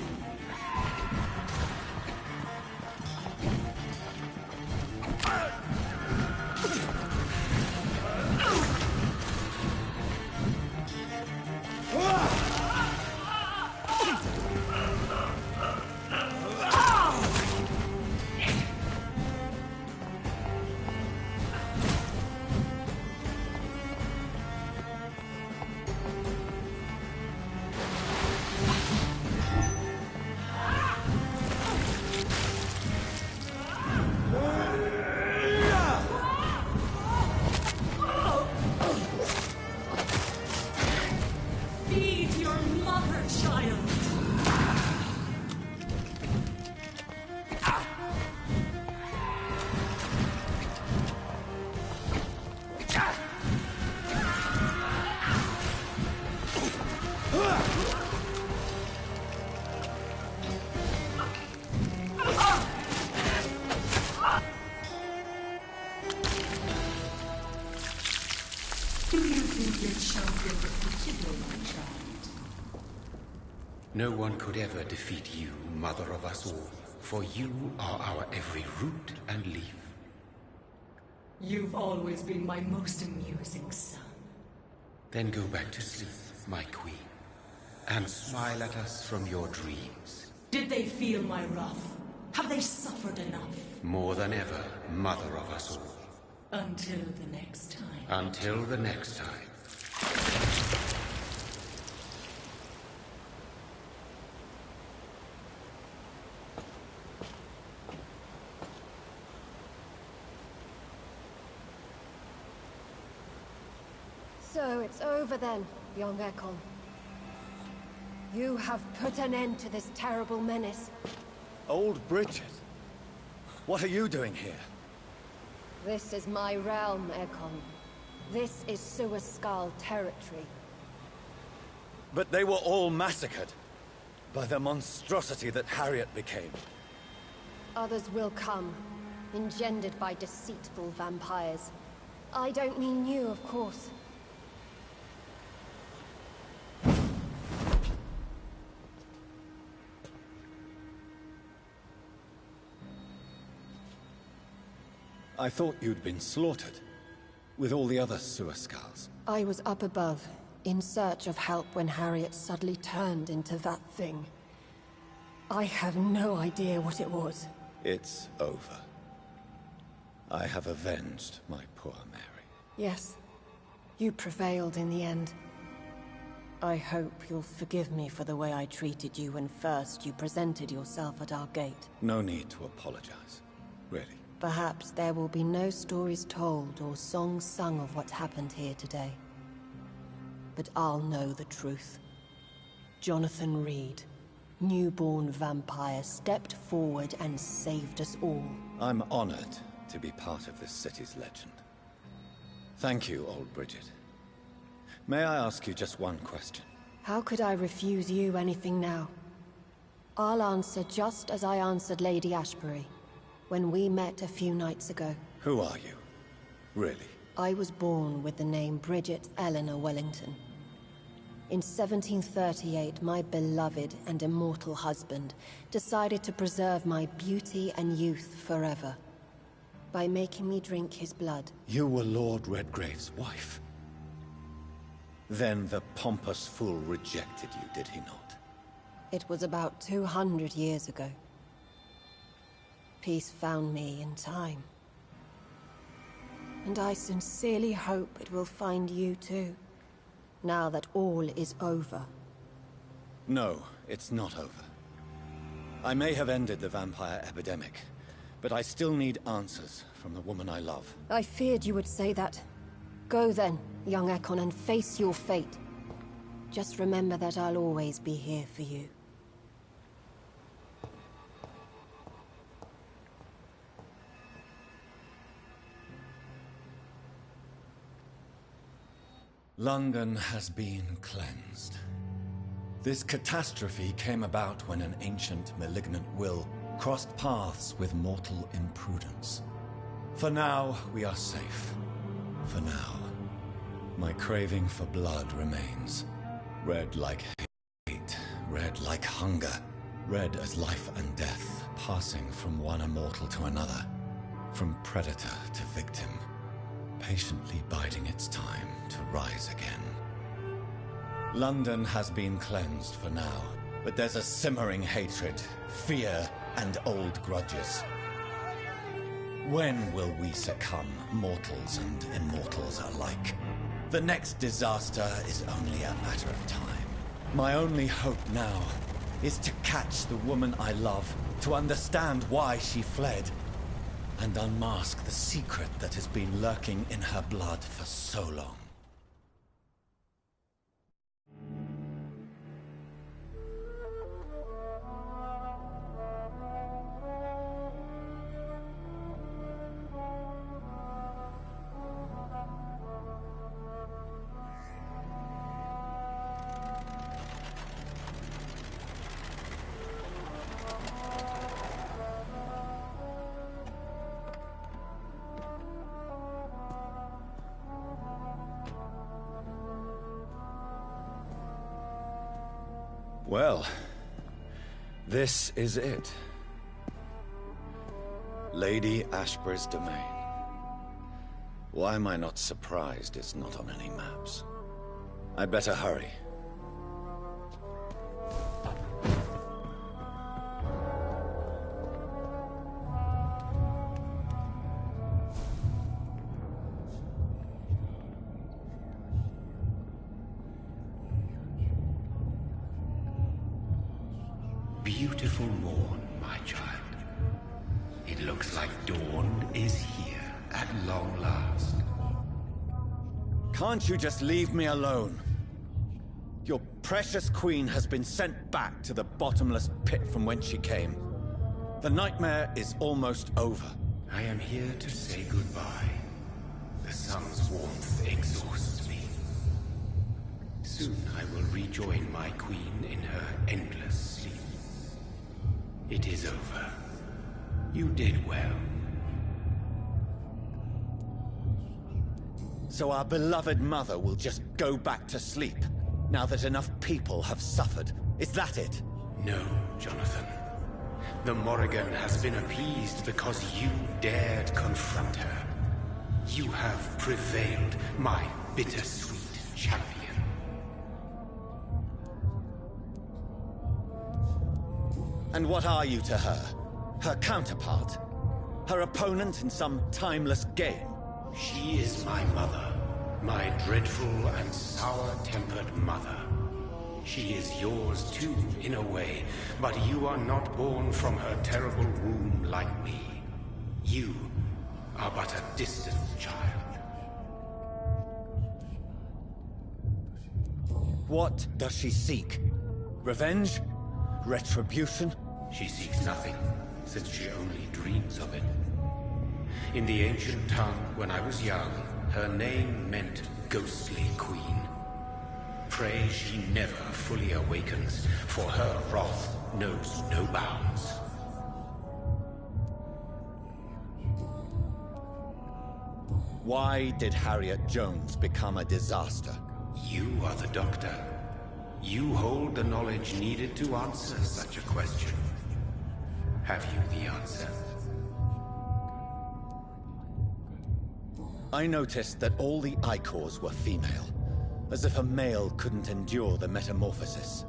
Feed your mother, child. Do you think your champion defeated my child? No one could ever defeat you, mother of us all, for you are our every root and leaf. You've always been my most amusing son. Then go back to sleep, my queen, and smile at us from your dreams. Did they feel my wrath? Have they suffered enough? More than ever, mother of us all. Until the next time. Until the next time. So it's over then, young Ekon. You have put an end to this terrible menace. Old Bridget? What are you doing here? This is my realm, Ekon. This is Suascal territory. But they were all massacred by the monstrosity that Harriet became. Others will come, engendered by deceitful vampires. I don't mean you, of course. I thought you'd been slaughtered, with all the other Suascals. I was up above, in search of help when Harriet suddenly turned into that thing. I have no idea what it was. It's over. I have avenged my poor Mary. Yes, you prevailed in the end. I hope you'll forgive me for the way I treated you when first you presented yourself at our gate. No need to apologize, really. Perhaps there will be no stories told or songs sung of what happened here today. But I'll know the truth. Jonathan Reed, newborn vampire, stepped forward and saved us all. I'm honored to be part of this city's legend. Thank you, old Bridget. May I ask you just one question? How could I refuse you anything now? I'll answer just as I answered Lady Ashbury when we met a few nights ago. Who are you? Really? I was born with the name Bridget Eleanor Wellington. In 1738, my beloved and immortal husband decided to preserve my beauty and youth forever by making me drink his blood. You were Lord Redgrave's wife. Then the pompous fool rejected you, did he not? It was about 200 years ago. Peace found me in time. And I sincerely hope it will find you too, now that all is over. No, it's not over. I may have ended the vampire epidemic, but I still need answers from the woman I love. I feared you would say that. Go then, young Ekon, and face your fate. Just remember that I'll always be here for you. London has been cleansed. This catastrophe came about when an ancient malignant will crossed paths with mortal imprudence. For now, we are safe. For now. My craving for blood remains. Red like hate, red like hunger, red as life and death, passing from one immortal to another, from predator to victim, patiently biding its time to rise again. London has been cleansed for now, but there's a simmering hatred, fear, and old grudges. When will we succumb, mortals and immortals alike? The next disaster is only a matter of time. My only hope now is to catch the woman I love, to understand why she fled, and unmask the secret that has been lurking in her blood for so long. Well, this is it. Lady Ashbury's domain. Why am I not surprised it's not on any maps? I'd better hurry. Beautiful morn, my child. It looks like dawn is here at long last. Can't you just leave me alone? Your precious queen has been sent back to the bottomless pit from whence she came. The nightmare is almost over. I am here to say goodbye. The sun's warmth exhausts me. Soon I will rejoin my queen in her endless sleep. It is over. You did well. So our beloved mother will just go back to sleep, now that enough people have suffered. Is that it? No, Jonathan. The Morrigan has been appeased because you dared confront her. You have prevailed, my bittersweet champion. And what are you to her? Her counterpart? Her opponent in some timeless game? She is my mother. My dreadful and sour-tempered mother. She is yours too, in a way, but you are not born from her terrible womb like me. You are but a distant child. What does she seek? Revenge? Retribution? She seeks nothing, since she only dreams of it. In the ancient tongue, when I was young, her name meant ghostly queen. Pray she never fully awakens, for her wrath knows no bounds. Why did Harriet Jones become a disaster? You are the doctor. You hold the knowledge needed to answer such a question. Have you the answer? I noticed that all the Icors were female, as if a male couldn't endure the metamorphosis.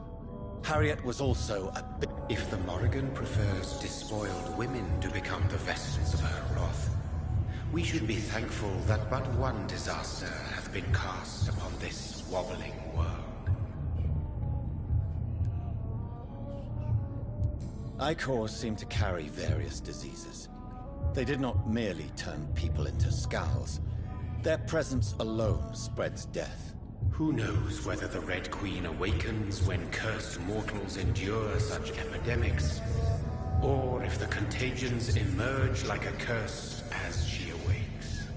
Harriet was also a bit... If the Morrigan prefers despoiled women to become the vessels of her wrath, we should be thankful that but one disaster hath been cast upon this wobbling world. Icors seem to carry various diseases. They did not merely turn people into skulls. Their presence alone spreads death. Who knows whether the Red Queen awakens when cursed mortals endure such epidemics, or if the contagions emerge like a curse as she awakes.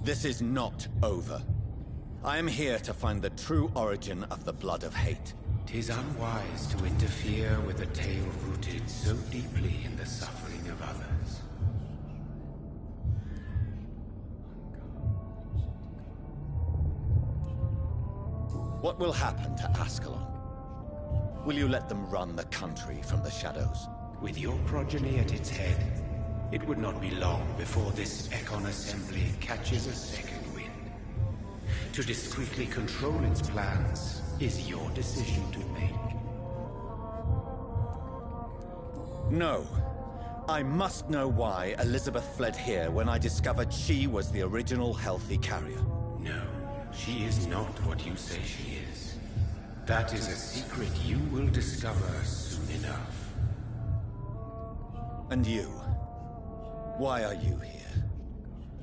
This is not over. I am here to find the true origin of the blood of hate. 'Tis unwise to interfere with a tale rooted so deeply in the suffering of others. What will happen to Ascalon? Will you let them run the country from the shadows? With your progeny at its head, it would not be long before this Ekon assembly catches a second wind. To discreetly control its plans is your decision to make. No. I must know why Elizabeth fled here when I discovered she was the original healthy carrier. No, she is not what you say she is. That is a secret you will discover soon enough. And you? Why are you here?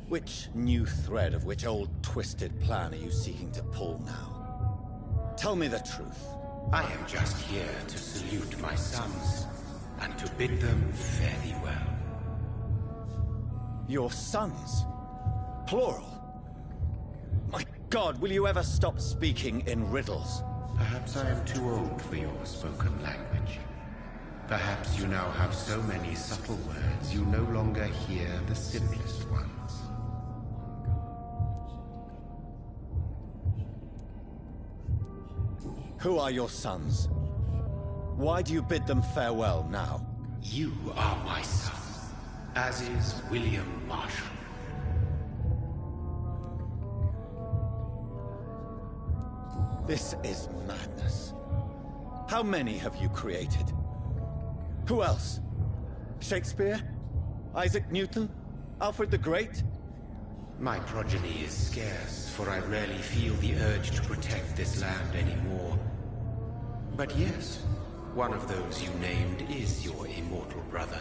Which new thread of which old twisted plan are you seeking to pull now? Tell me the truth. I am just here to salute my sons, and to bid them fare thee well. Your sons? Plural? My God, will you ever stop speaking in riddles? Perhaps I am too old for your spoken language. Perhaps you now have so many subtle words you no longer hear the simplest ones. Who are your sons? Why do you bid them farewell now? You are my son, as is William Marshall. This is madness. How many have you created? Who else? Shakespeare? Isaac Newton? Alfred the Great? My progeny is scarce, for I rarely feel the urge to protect this land anymore. But yes, one of those you named is your immortal brother.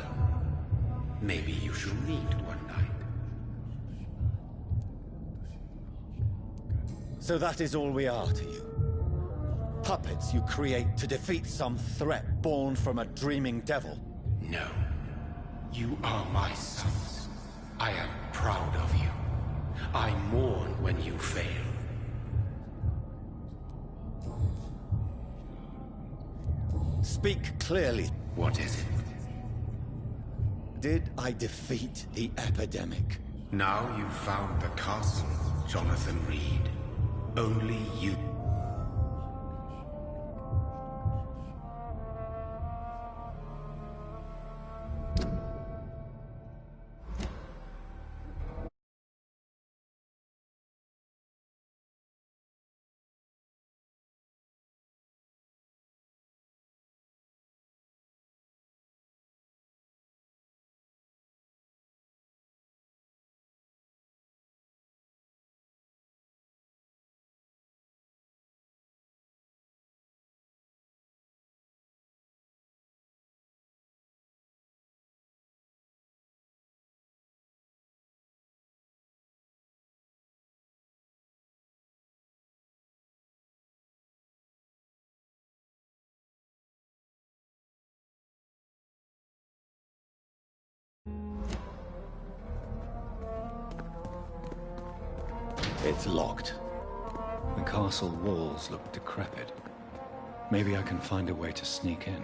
Maybe you shall meet one night. So that is all we are to you? Puppets you create to defeat some threat born from a dreaming devil? No. You are my sons. I am proud of you. I mourn when you fail. Speak clearly. What is it? Did I defeat the epidemic? Now you've found the castle, Jonathan Reed. Only you. It's locked. The castle walls look decrepit. Maybe I can find a way to sneak in.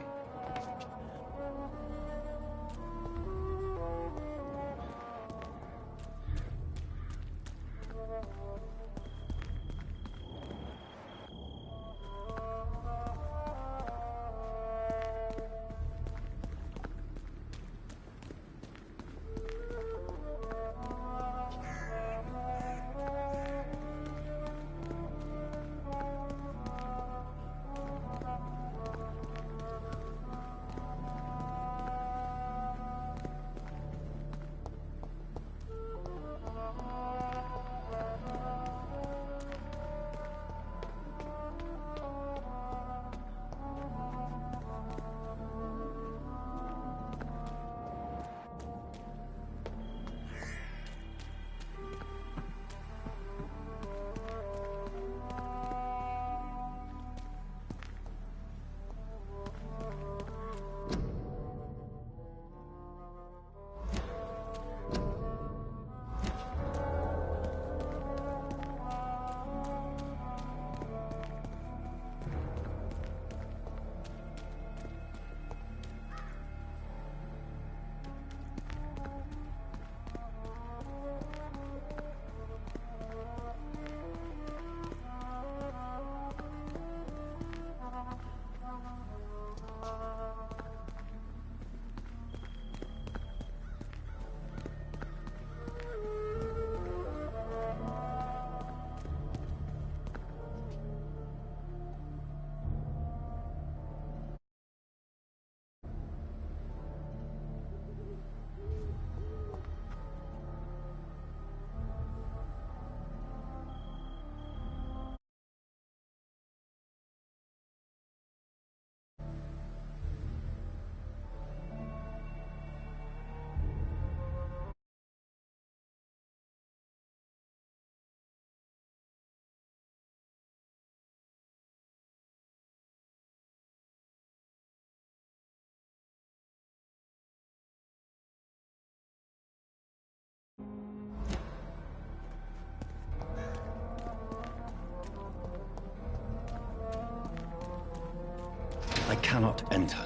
I cannot enter.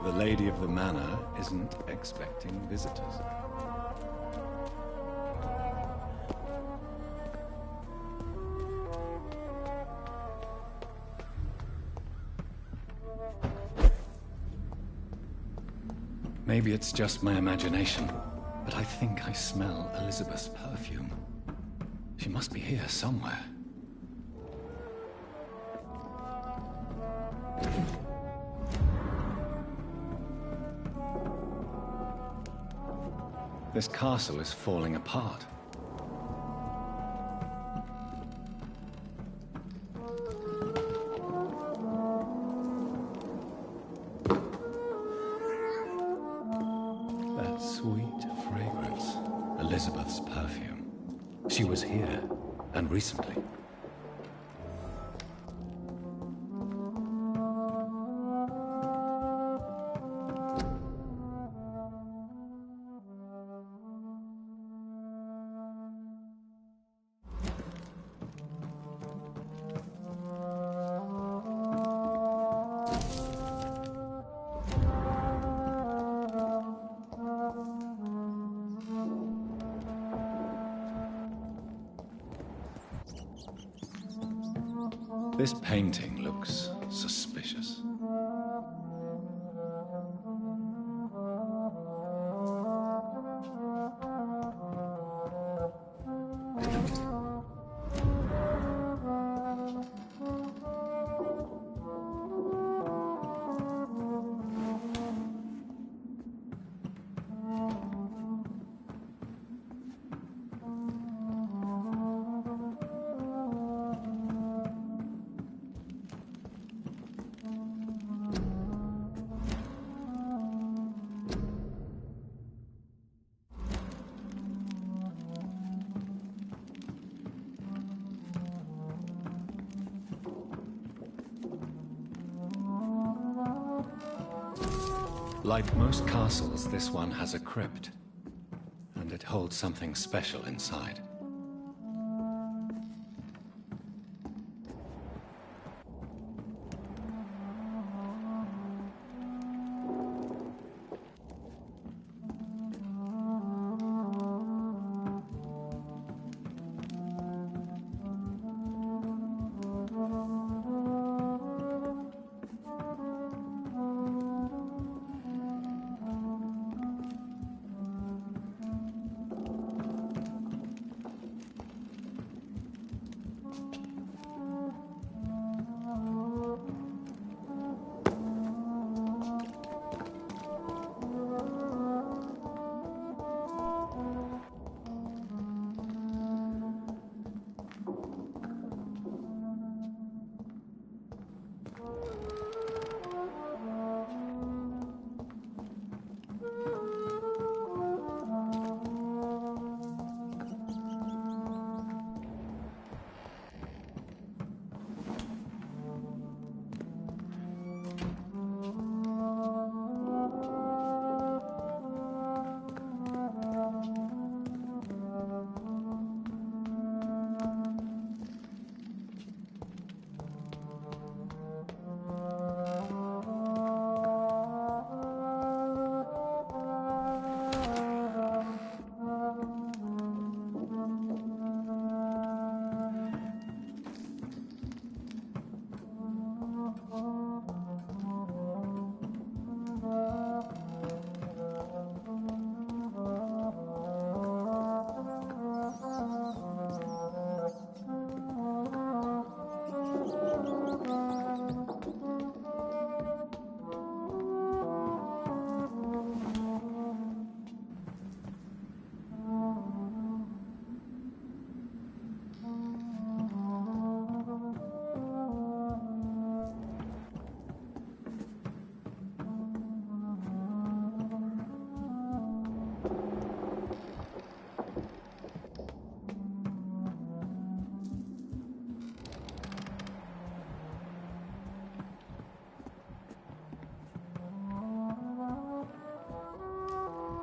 The lady of the manor isn't expecting visitors. Maybe it's just my imagination, but I think I smell Elizabeth's perfume. She must be here somewhere. This castle is falling apart. That sweet fragrance, Elizabeth's perfume. She was here, and recently. This painting looks suspicious. Like most castles, this one has a crypt, and it holds something special inside.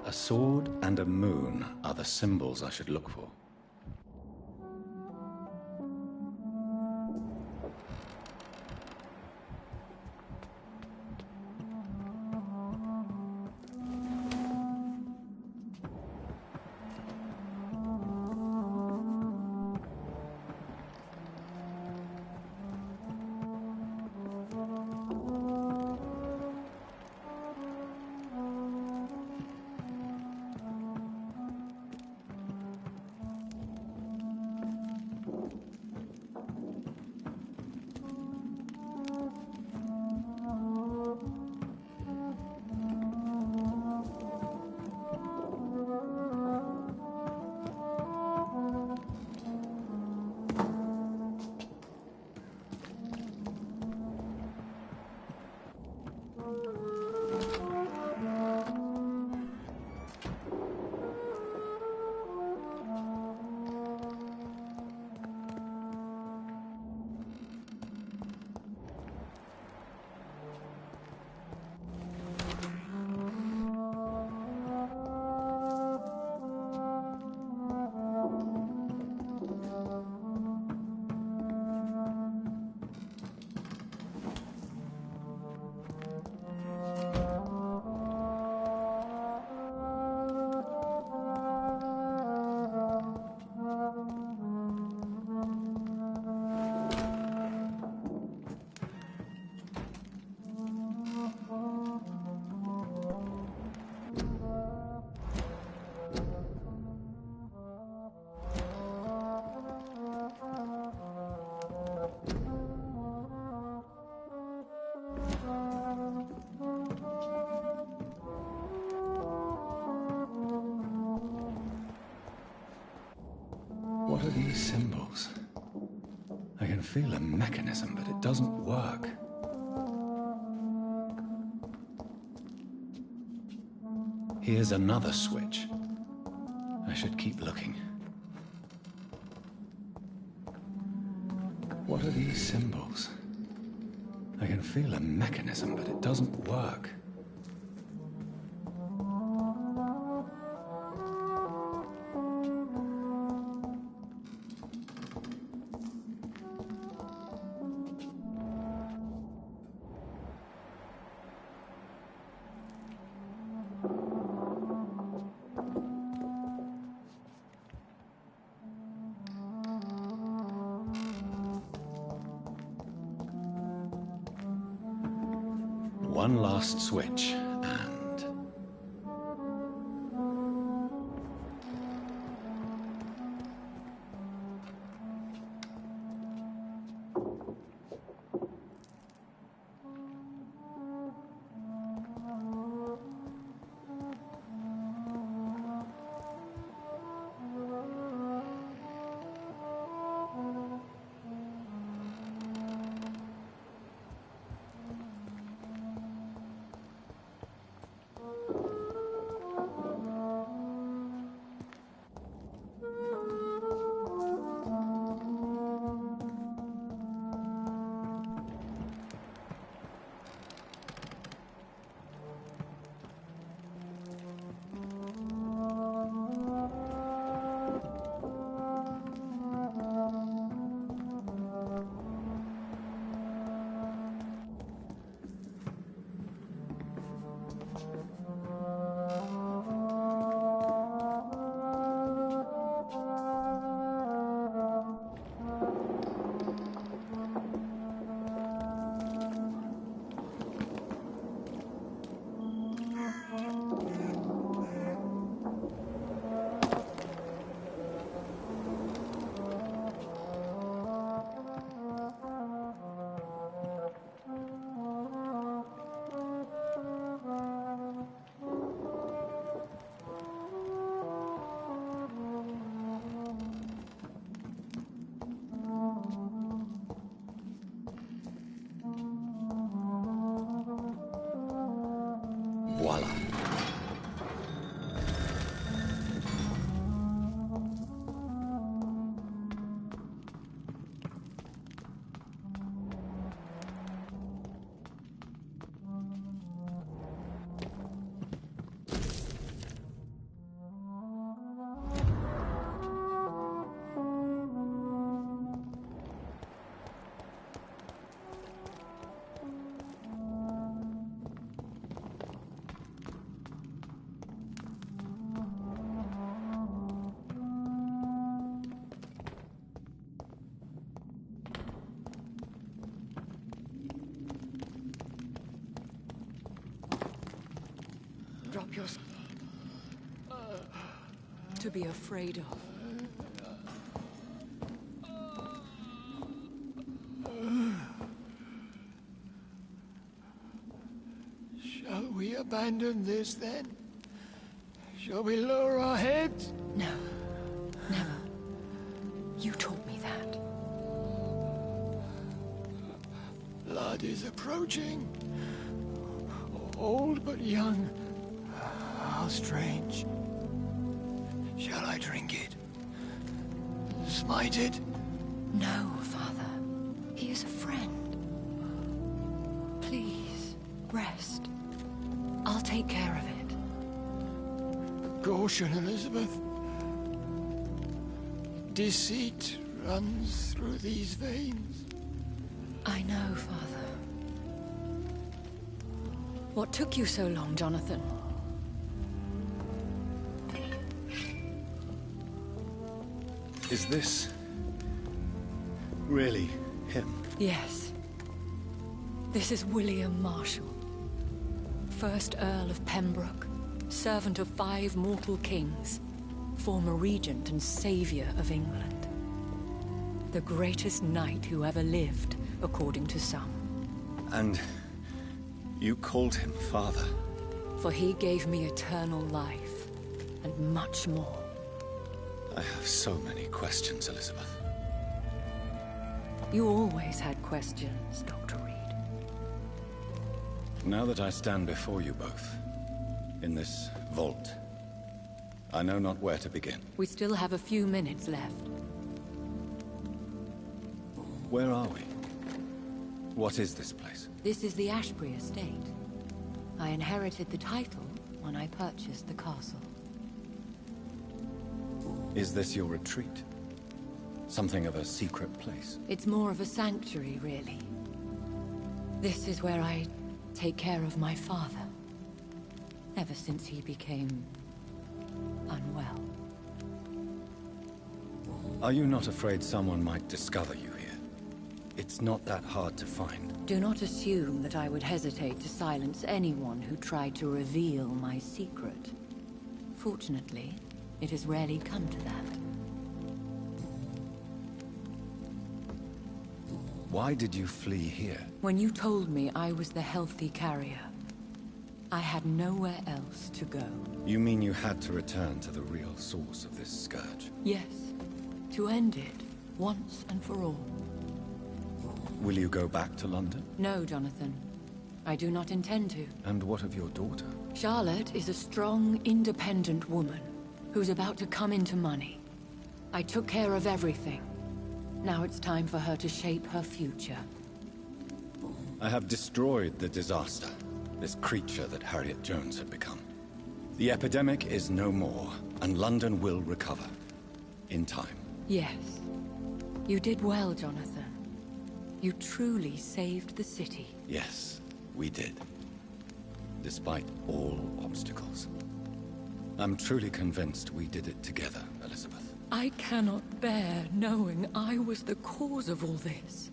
A sword and a moon are the symbols I should look for. What are these symbols? I can feel a mechanism, but it doesn't work. Here's another switch. I should keep looking. What are these symbols? I can feel a mechanism, but it doesn't work. One last switch, and... Voila. Drop your... to be afraid of. Shall we abandon this then? Shall we lower our heads? No. Never. You taught me that. Blood is approaching. Old but young. How strange. Shall I drink it? Smite it? No, Father. He is a friend. Please, rest. I'll take care of it. Caution, Elizabeth. Deceit runs through these veins. I know, Father. What took you so long, Jonathan? Is this... really him? Yes. This is William Marshall, 1st Earl of Pembroke, servant of 5 mortal kings, former regent and savior of England. The greatest knight who ever lived, according to some. And you called him father? For he gave me eternal life, and much more. I have so many questions, Elizabeth. You always had questions, Dr. Reed. Now that I stand before you both, in this vault, I know not where to begin. We still have a few minutes left. Where are we? What is this place? This is the Ashbury estate. I inherited the title when I purchased the castle. Is this your retreat? Something of a secret place? It's more of a sanctuary, really. This is where I take care of my father. Ever since he became unwell. Are you not afraid someone might discover you here? It's not that hard to find. Do not assume that I would hesitate to silence anyone who tried to reveal my secret. Fortunately, it has rarely come to that. Why did you flee here? When you told me I was the healthy carrier, I had nowhere else to go. You mean you had to return to the real source of this scourge? Yes, to end it, once and for all. Will you go back to London? No, Jonathan. I do not intend to. And what of your daughter? Charlotte is a strong, independent woman who's about to come into money. I took care of everything. Now it's time for her to shape her future. I have destroyed the disaster, this creature that Harriet Jones had become. The epidemic is no more, and London will recover. In time. Yes. You did well, Jonathan. You truly saved the city. Yes, we did. Despite all obstacles. I'm truly convinced we did it together, Elizabeth. I cannot bear knowing I was the cause of all this.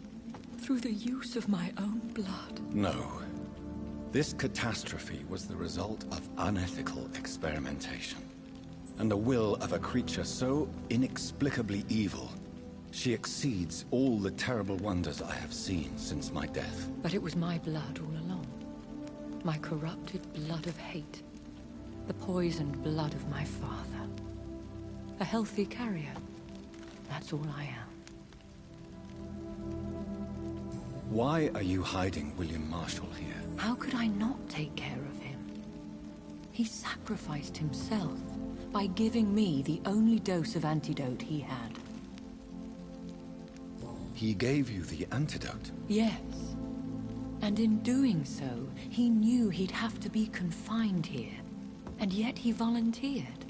Through the use of my own blood. No. This catastrophe was the result of unethical experimentation. And the will of a creature so inexplicably evil, she exceeds all the terrible wonders I have seen since my death. But it was my blood all along. My corrupted blood of hate. The poisoned blood of my father. A healthy carrier. That's all I am. Why are you hiding William Marshall here? How could I not take care of him? He sacrificed himself by giving me the only dose of antidote he had. He gave you the antidote? Yes. And in doing so, he knew he'd have to be confined here. And yet he volunteered.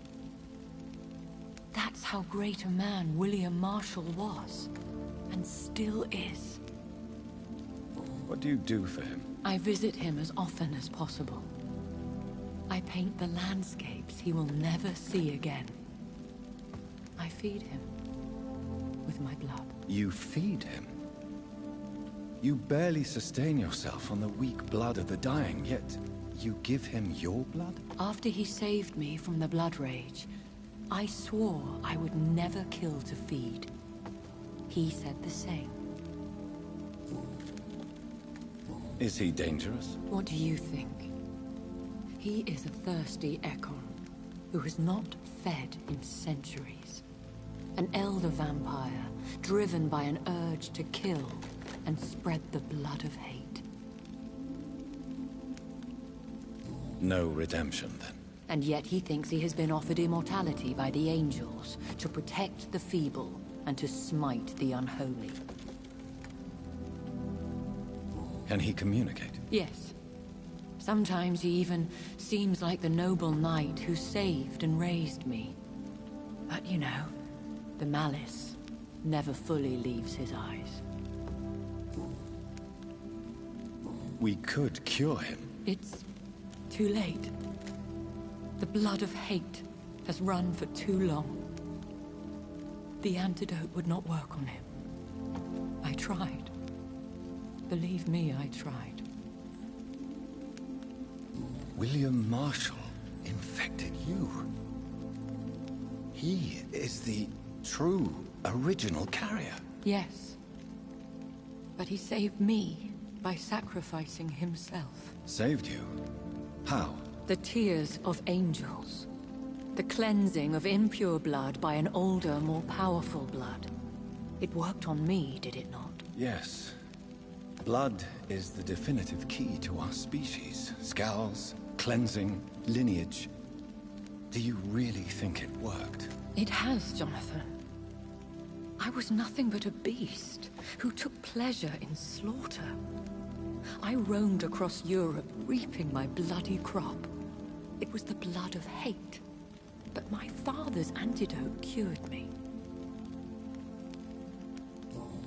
That's how great a man William Marshall was. And still is. What do you do for him? I visit him as often as possible. I paint the landscapes he will never see again. I feed him with my blood. You feed him? You barely sustain yourself on the weak blood of the dying, yet you give him your blood? After he saved me from the blood rage, I swore I would never kill to feed. He said the same. Is he dangerous? What do you think? He is a thirsty Ekon, who has not fed in centuries. An elder vampire, driven by an urge to kill and spread the blood of hate. No redemption, then? And yet he thinks he has been offered immortality by the angels to protect the feeble and to smite the unholy. Can he communicate? Yes. Sometimes he even seems like the noble knight who saved and raised me. But you know, the malice never fully leaves his eyes. We could cure him. It's too late. The blood of hate has run for too long. The antidote would not work on him. I tried. Believe me, I tried. William Marshall infected you. He is the true, original carrier. Yes. But he saved me by sacrificing himself. Saved you? How? The tears of angels. The cleansing of impure blood by an older, more powerful blood. It worked on me, did it not? Yes. Blood is the definitive key to our species. Scowls, cleansing, lineage. Do you really think it worked? It has, Jonathan. I was nothing but a beast who took pleasure in slaughter. I roamed across Europe, reaping my bloody crop. It was the blood of hate. But my father's antidote cured me.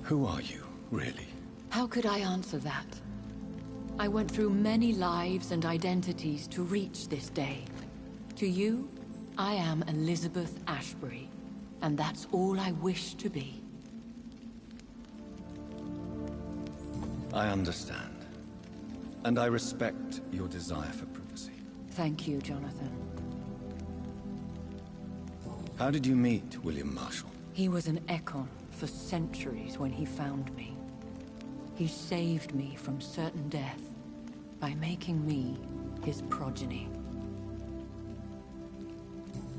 Who are you, really? How could I answer that? I went through many lives and identities to reach this day. To you, I am Elizabeth Ashbury, and that's all I wish to be. I understand. And I respect your desire for privacy. Thank you, Jonathan. How did you meet William Marshall? He was an Ekon for centuries when he found me. He saved me from certain death by making me his progeny.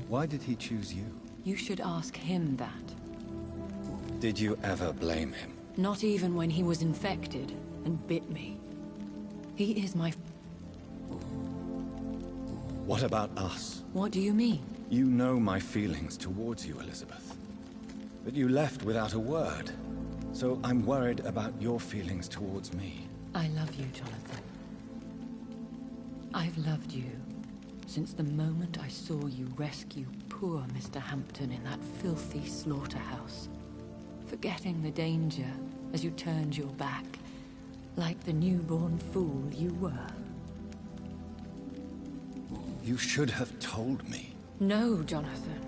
Why did he choose you? You should ask him that. Did you ever blame him? Not even when he was infected and bit me. He is my... What about us? What do you mean? You know my feelings towards you, Elizabeth. But you left without a word. So I'm worried about your feelings towards me. I love you, Jonathan. I've loved you since the moment I saw you rescue poor Mr. Hampton in that filthy slaughterhouse. Forgetting the danger as you turned your back, like the newborn fool you were. You should have told me. No, Jonathan.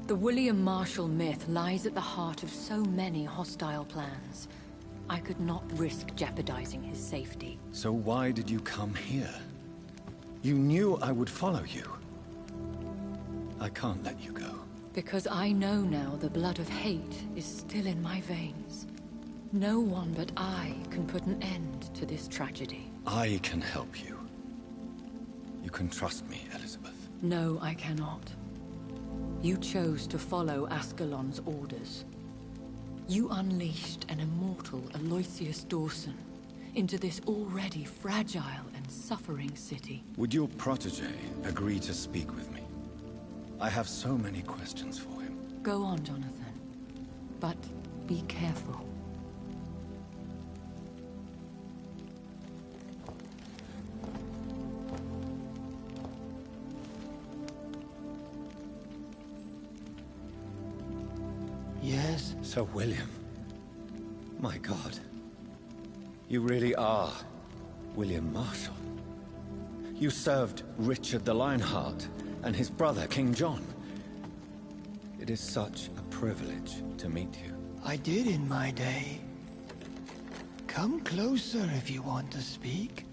The William Marshall myth lies at the heart of so many hostile plans. I could not risk jeopardizing his safety. So why did you come here? You knew I would follow you. I can't let you go. Because I know now the blood of hate is still in my veins. No one but I can put an end to this tragedy. I can help you. You can trust me, Elizabeth. No, I cannot. You chose to follow Ascalon's orders. You unleashed an immortal Aloysius Dawson into this already fragile and suffering city. Would your protege agree to speak with me? I have so many questions for him. Go on, Jonathan. But be careful. Yes? Sir William. My God. You really are William Marshall. You served Richard the Lionheart and his brother, King John. It is such a privilege to meet you. I did in my day. Come closer if you want to speak.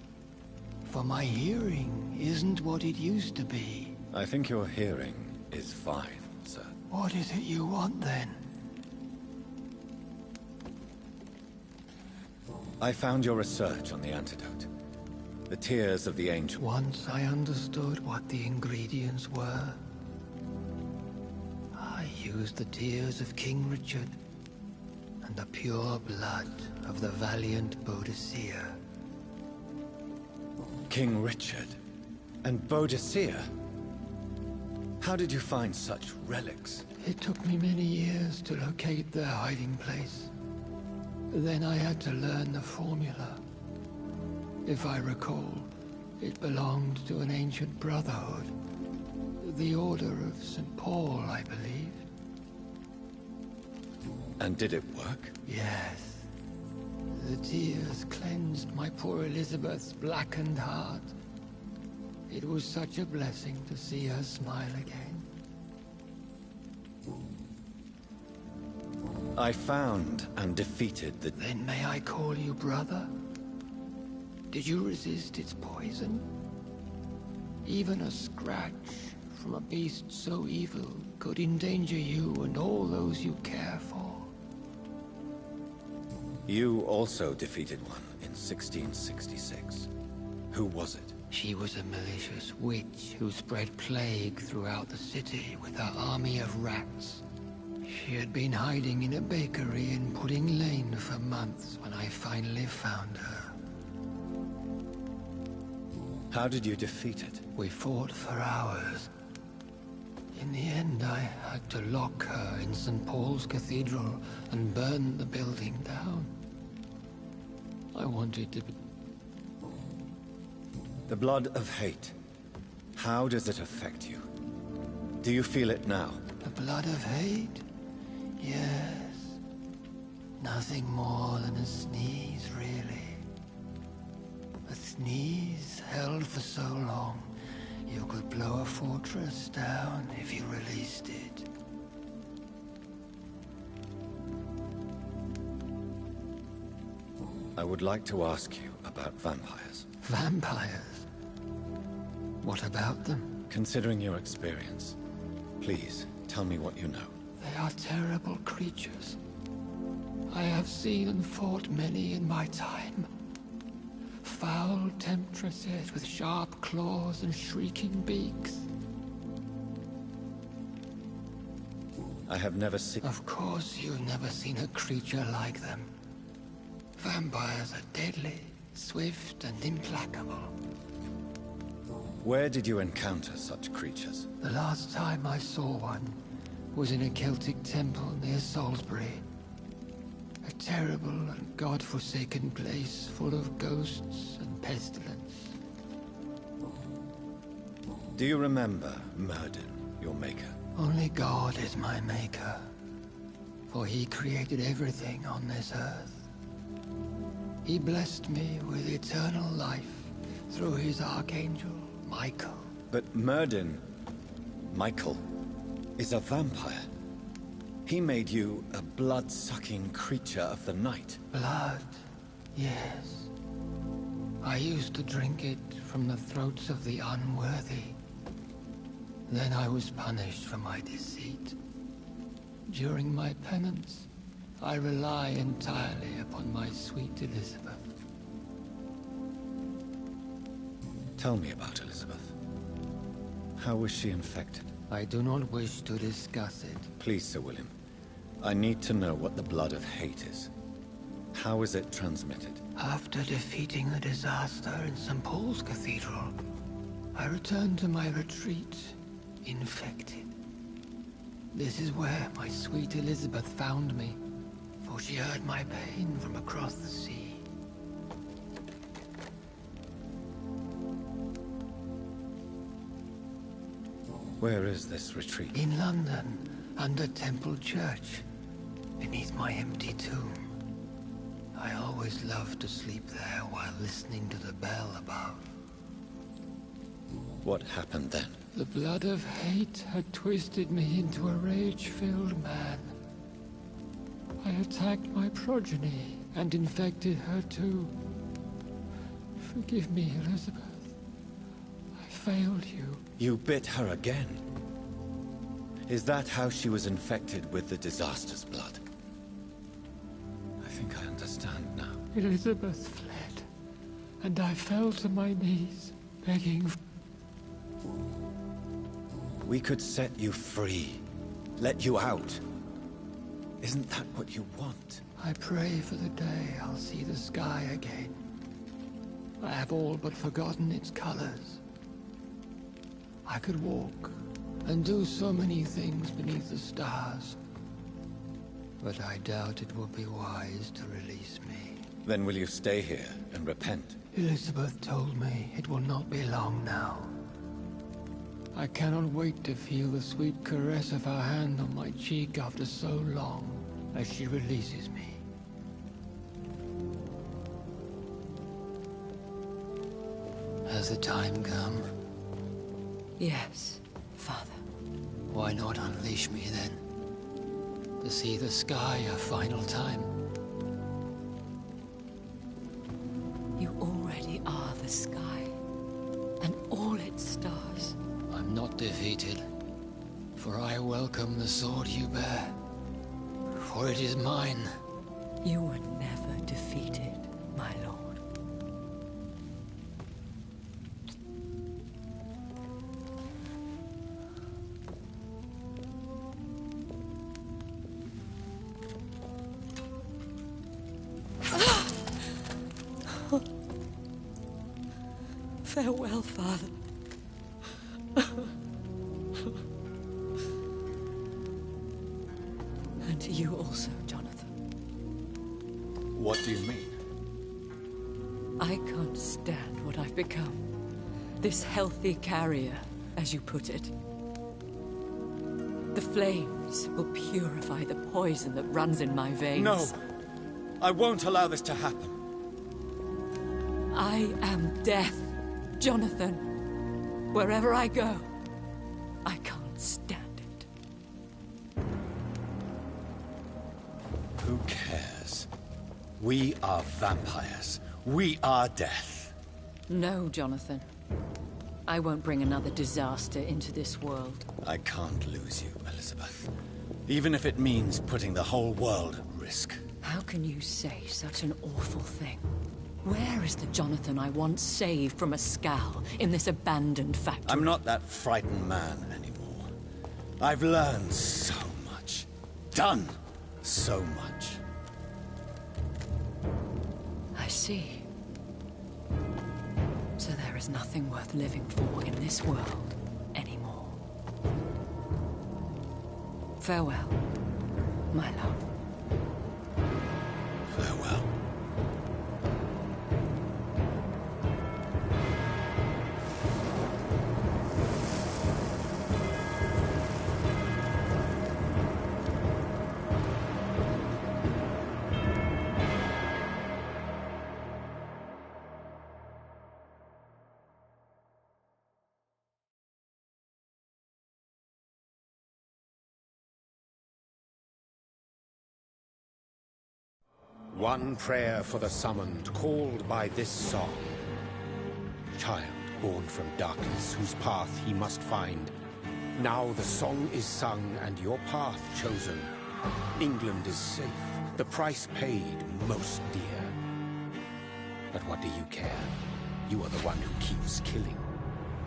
For my hearing isn't what it used to be. I think your hearing is fine, sir. What is it you want then? I found your research on the antidote. The tears of the angel. Once I understood what the ingredients were. I used the tears of King Richard and the pure blood of the valiant Boadicea. King Richard and Boadicea? How did you find such relics? It took me many years to locate their hiding place. Then I had to learn the formula. If I recall, it belonged to an ancient brotherhood. The Order of St. Paul, I believe. And did it work? Yes. The tears cleansed my poor Elizabeth's blackened heart. It was such a blessing to see her smile again. I found and defeated the... Then may I call you brother? Did you resist its poison? Even a scratch from a beast so evil could endanger you and all those you care for. You also defeated one in 1666. Who was it? She was a malicious witch who spread plague throughout the city with her army of rats. She had been hiding in a bakery in Pudding Lane for months when I finally found her. How did you defeat it? We fought for hours. In the end, I had to lock her in St. Paul's Cathedral and burn the building down. I wanted to be... The blood of hate. How does it affect you? Do you feel it now? The blood of hate? Yes. Nothing more than a sneeze, really. A sneeze held for so long, you could blow a fortress down if you released it. I would like to ask you about vampires. Vampires? What about them? Considering your experience, please tell me what you know. They are terrible creatures. I have seen and fought many in my time. Foul temptresses with sharp claws and shrieking beaks. I have never seen... Of course you've never seen a creature like them. Vampires are deadly, swift and implacable. Where did you encounter such creatures? The last time I saw one was in a Celtic temple near Salisbury. A terrible and god-forsaken place full of ghosts and pestilence. Do you remember Myrddin, your maker? Only God is my maker, for he created everything on this earth. He blessed me with eternal life through his archangel, Michael. But Myrddin, Michael, is a vampire. He made you a blood-sucking creature of the night. Blood, yes. I used to drink it from the throats of the unworthy. Then I was punished for my deceit. During my penance, I rely entirely upon my sweet Elizabeth. Tell me about Elizabeth. How was she infected? I do not wish to discuss it. Please, Sir William. I need to know what the blood of hate is. How is it transmitted? After defeating the disaster in St. Paul's Cathedral, I returned to my retreat, infected. This is where my sweet Elizabeth found me, for she heard my pain from across the sea. Where is this retreat? In London, under Temple Church, beneath my empty tomb. I always loved to sleep there while listening to the bell above. What happened then? The blood of hate had twisted me into a rage-filled man. I attacked my progeny and infected her too. Forgive me, Elizabeth. I failed you. You bit her again. Is that how she was infected with the disaster's blood? I think I understand now. Elizabeth fled, and I fell to my knees, begging. We could set you free. Let you out. Isn't that what you want? I pray for the day I'll see the sky again. I have all but forgotten its colors. I could walk and do so many things beneath the stars. But I doubt it will be wise to release me. Then will you stay here and repent? Elizabeth told me it will not be long now. I cannot wait to feel the sweet caress of her hand on my cheek after so long, as she releases me. Has the time come? Yes, Father. Why not unleash me then? To see the sky a final time? You already are the sky, and all its stars. I'm not defeated, for I welcome the sword you bear, for it is mine. You were never defeated, my lord. Farewell, Father. And to you also, Jonathan. What do you mean? I can't stand what I've become. This healthy carrier, as you put it. The flames will purify the poison that runs in my veins. No! I won't allow this to happen. I am death, Jonathan. Wherever I go, I can't stand it. Who cares? We are vampires. We are death. No, Jonathan. I won't bring another disaster into this world. I can't lose you, Elizabeth. Even if it means putting the whole world at risk. How can you say such an awful thing? Where is the Jonathan I once saved from a scowl in this abandoned factory? I'm not that frightened man anymore. I've learned so much. Done so much. I see. So there is nothing worth living for in this world anymore. Farewell, my love. Farewell. One prayer for the summoned, called by this song. Child born from darkness, whose path he must find. Now the song is sung, and your path chosen. England is safe, the price paid most dear. But what do you care? You are the one who keeps killing.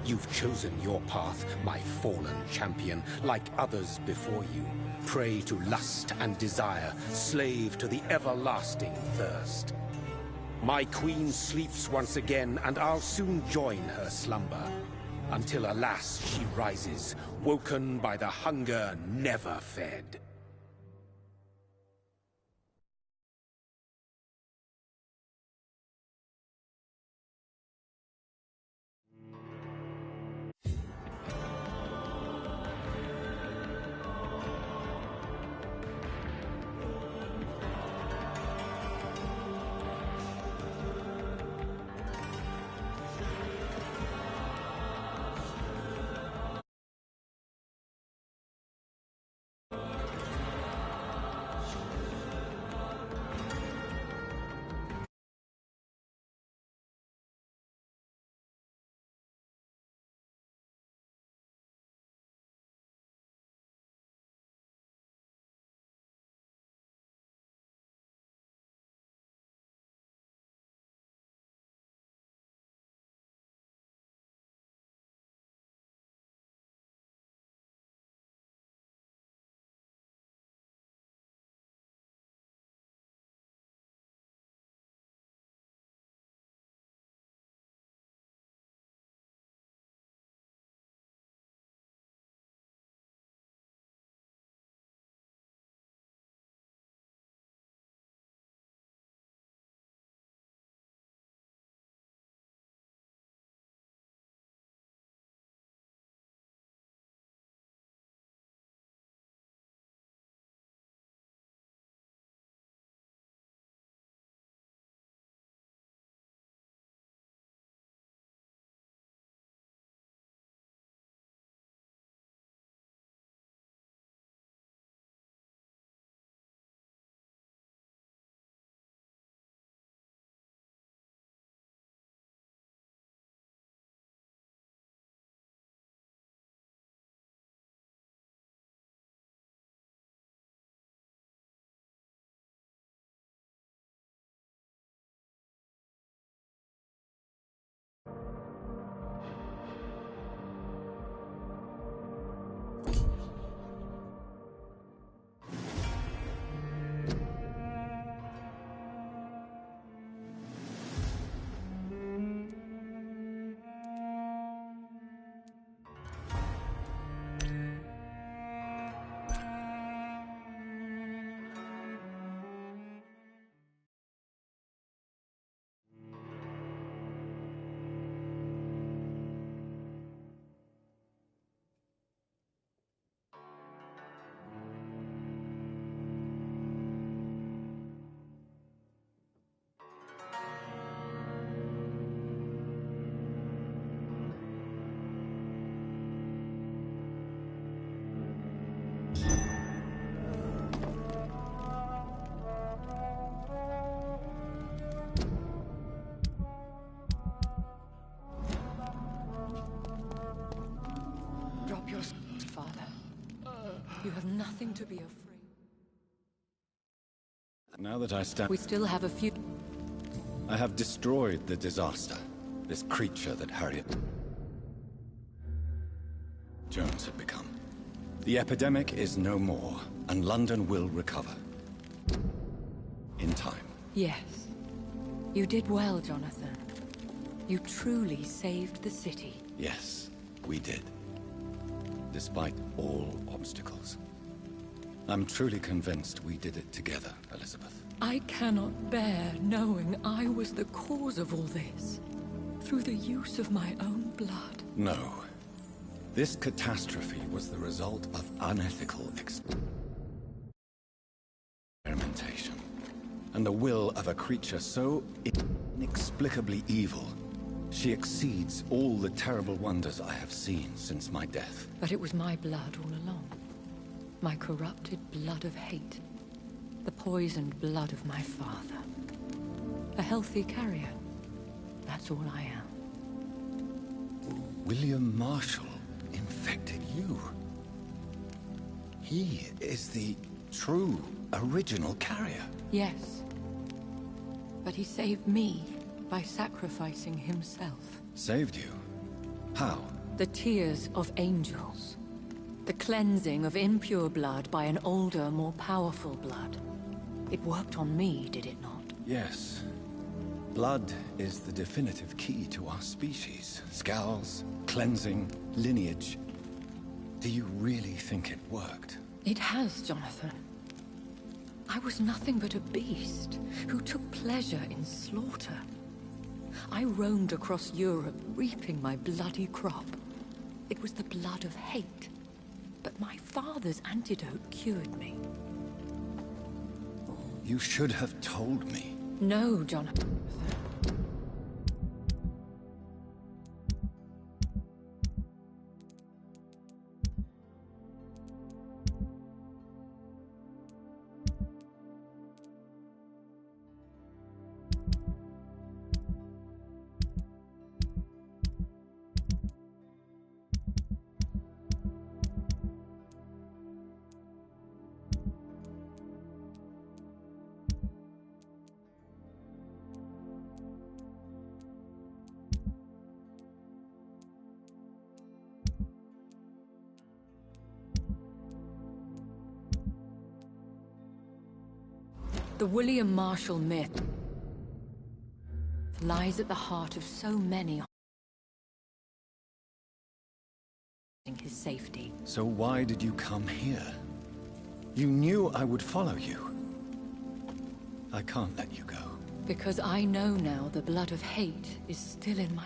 You've chosen your path, my fallen champion, like others before you. Prey to lust and desire, slave to the everlasting thirst. My queen sleeps once again, and I'll soon join her slumber. Until, alas, she rises, woken by the hunger never fed. Now that I stand... We still have a few... I have destroyed the disaster. This creature that Harriet Jones had become. The epidemic is no more, and London will recover. In time. Yes. You did well, Jonathan. You truly saved the city. Yes, we did. Despite all obstacles. I'm truly convinced we did it together, Elizabeth. I cannot bear knowing I was the cause of all this. Through the use of my own blood. No. This catastrophe was the result of unethical experimentation. And the will of a creature so inexplicably evil. She exceeds all the terrible wonders I have seen since my death. But it was my blood all along. My corrupted blood of hate. The poisoned blood of my father. A healthy carrier. That's all I am. William Marshall infected you. He is the true, original carrier. Yes. But he saved me by sacrificing himself. Saved you? How? The tears of angels. The cleansing of impure blood by an older, more powerful blood. It worked on me, did it not? Yes. Blood is the definitive key to our species. Scowls, cleansing, lineage. Do you really think it worked? It has, Jonathan. I was nothing but a beast who took pleasure in slaughter. I roamed across Europe, reaping my bloody crop. It was the blood of hate. But my father's antidote cured me. You should have told me. No, Jonathan. The William Marshall myth lies at the heart of so many his safety. So why did you come here? You knew I would follow you. I can't let you go. Because I know now the blood of hate is still in my...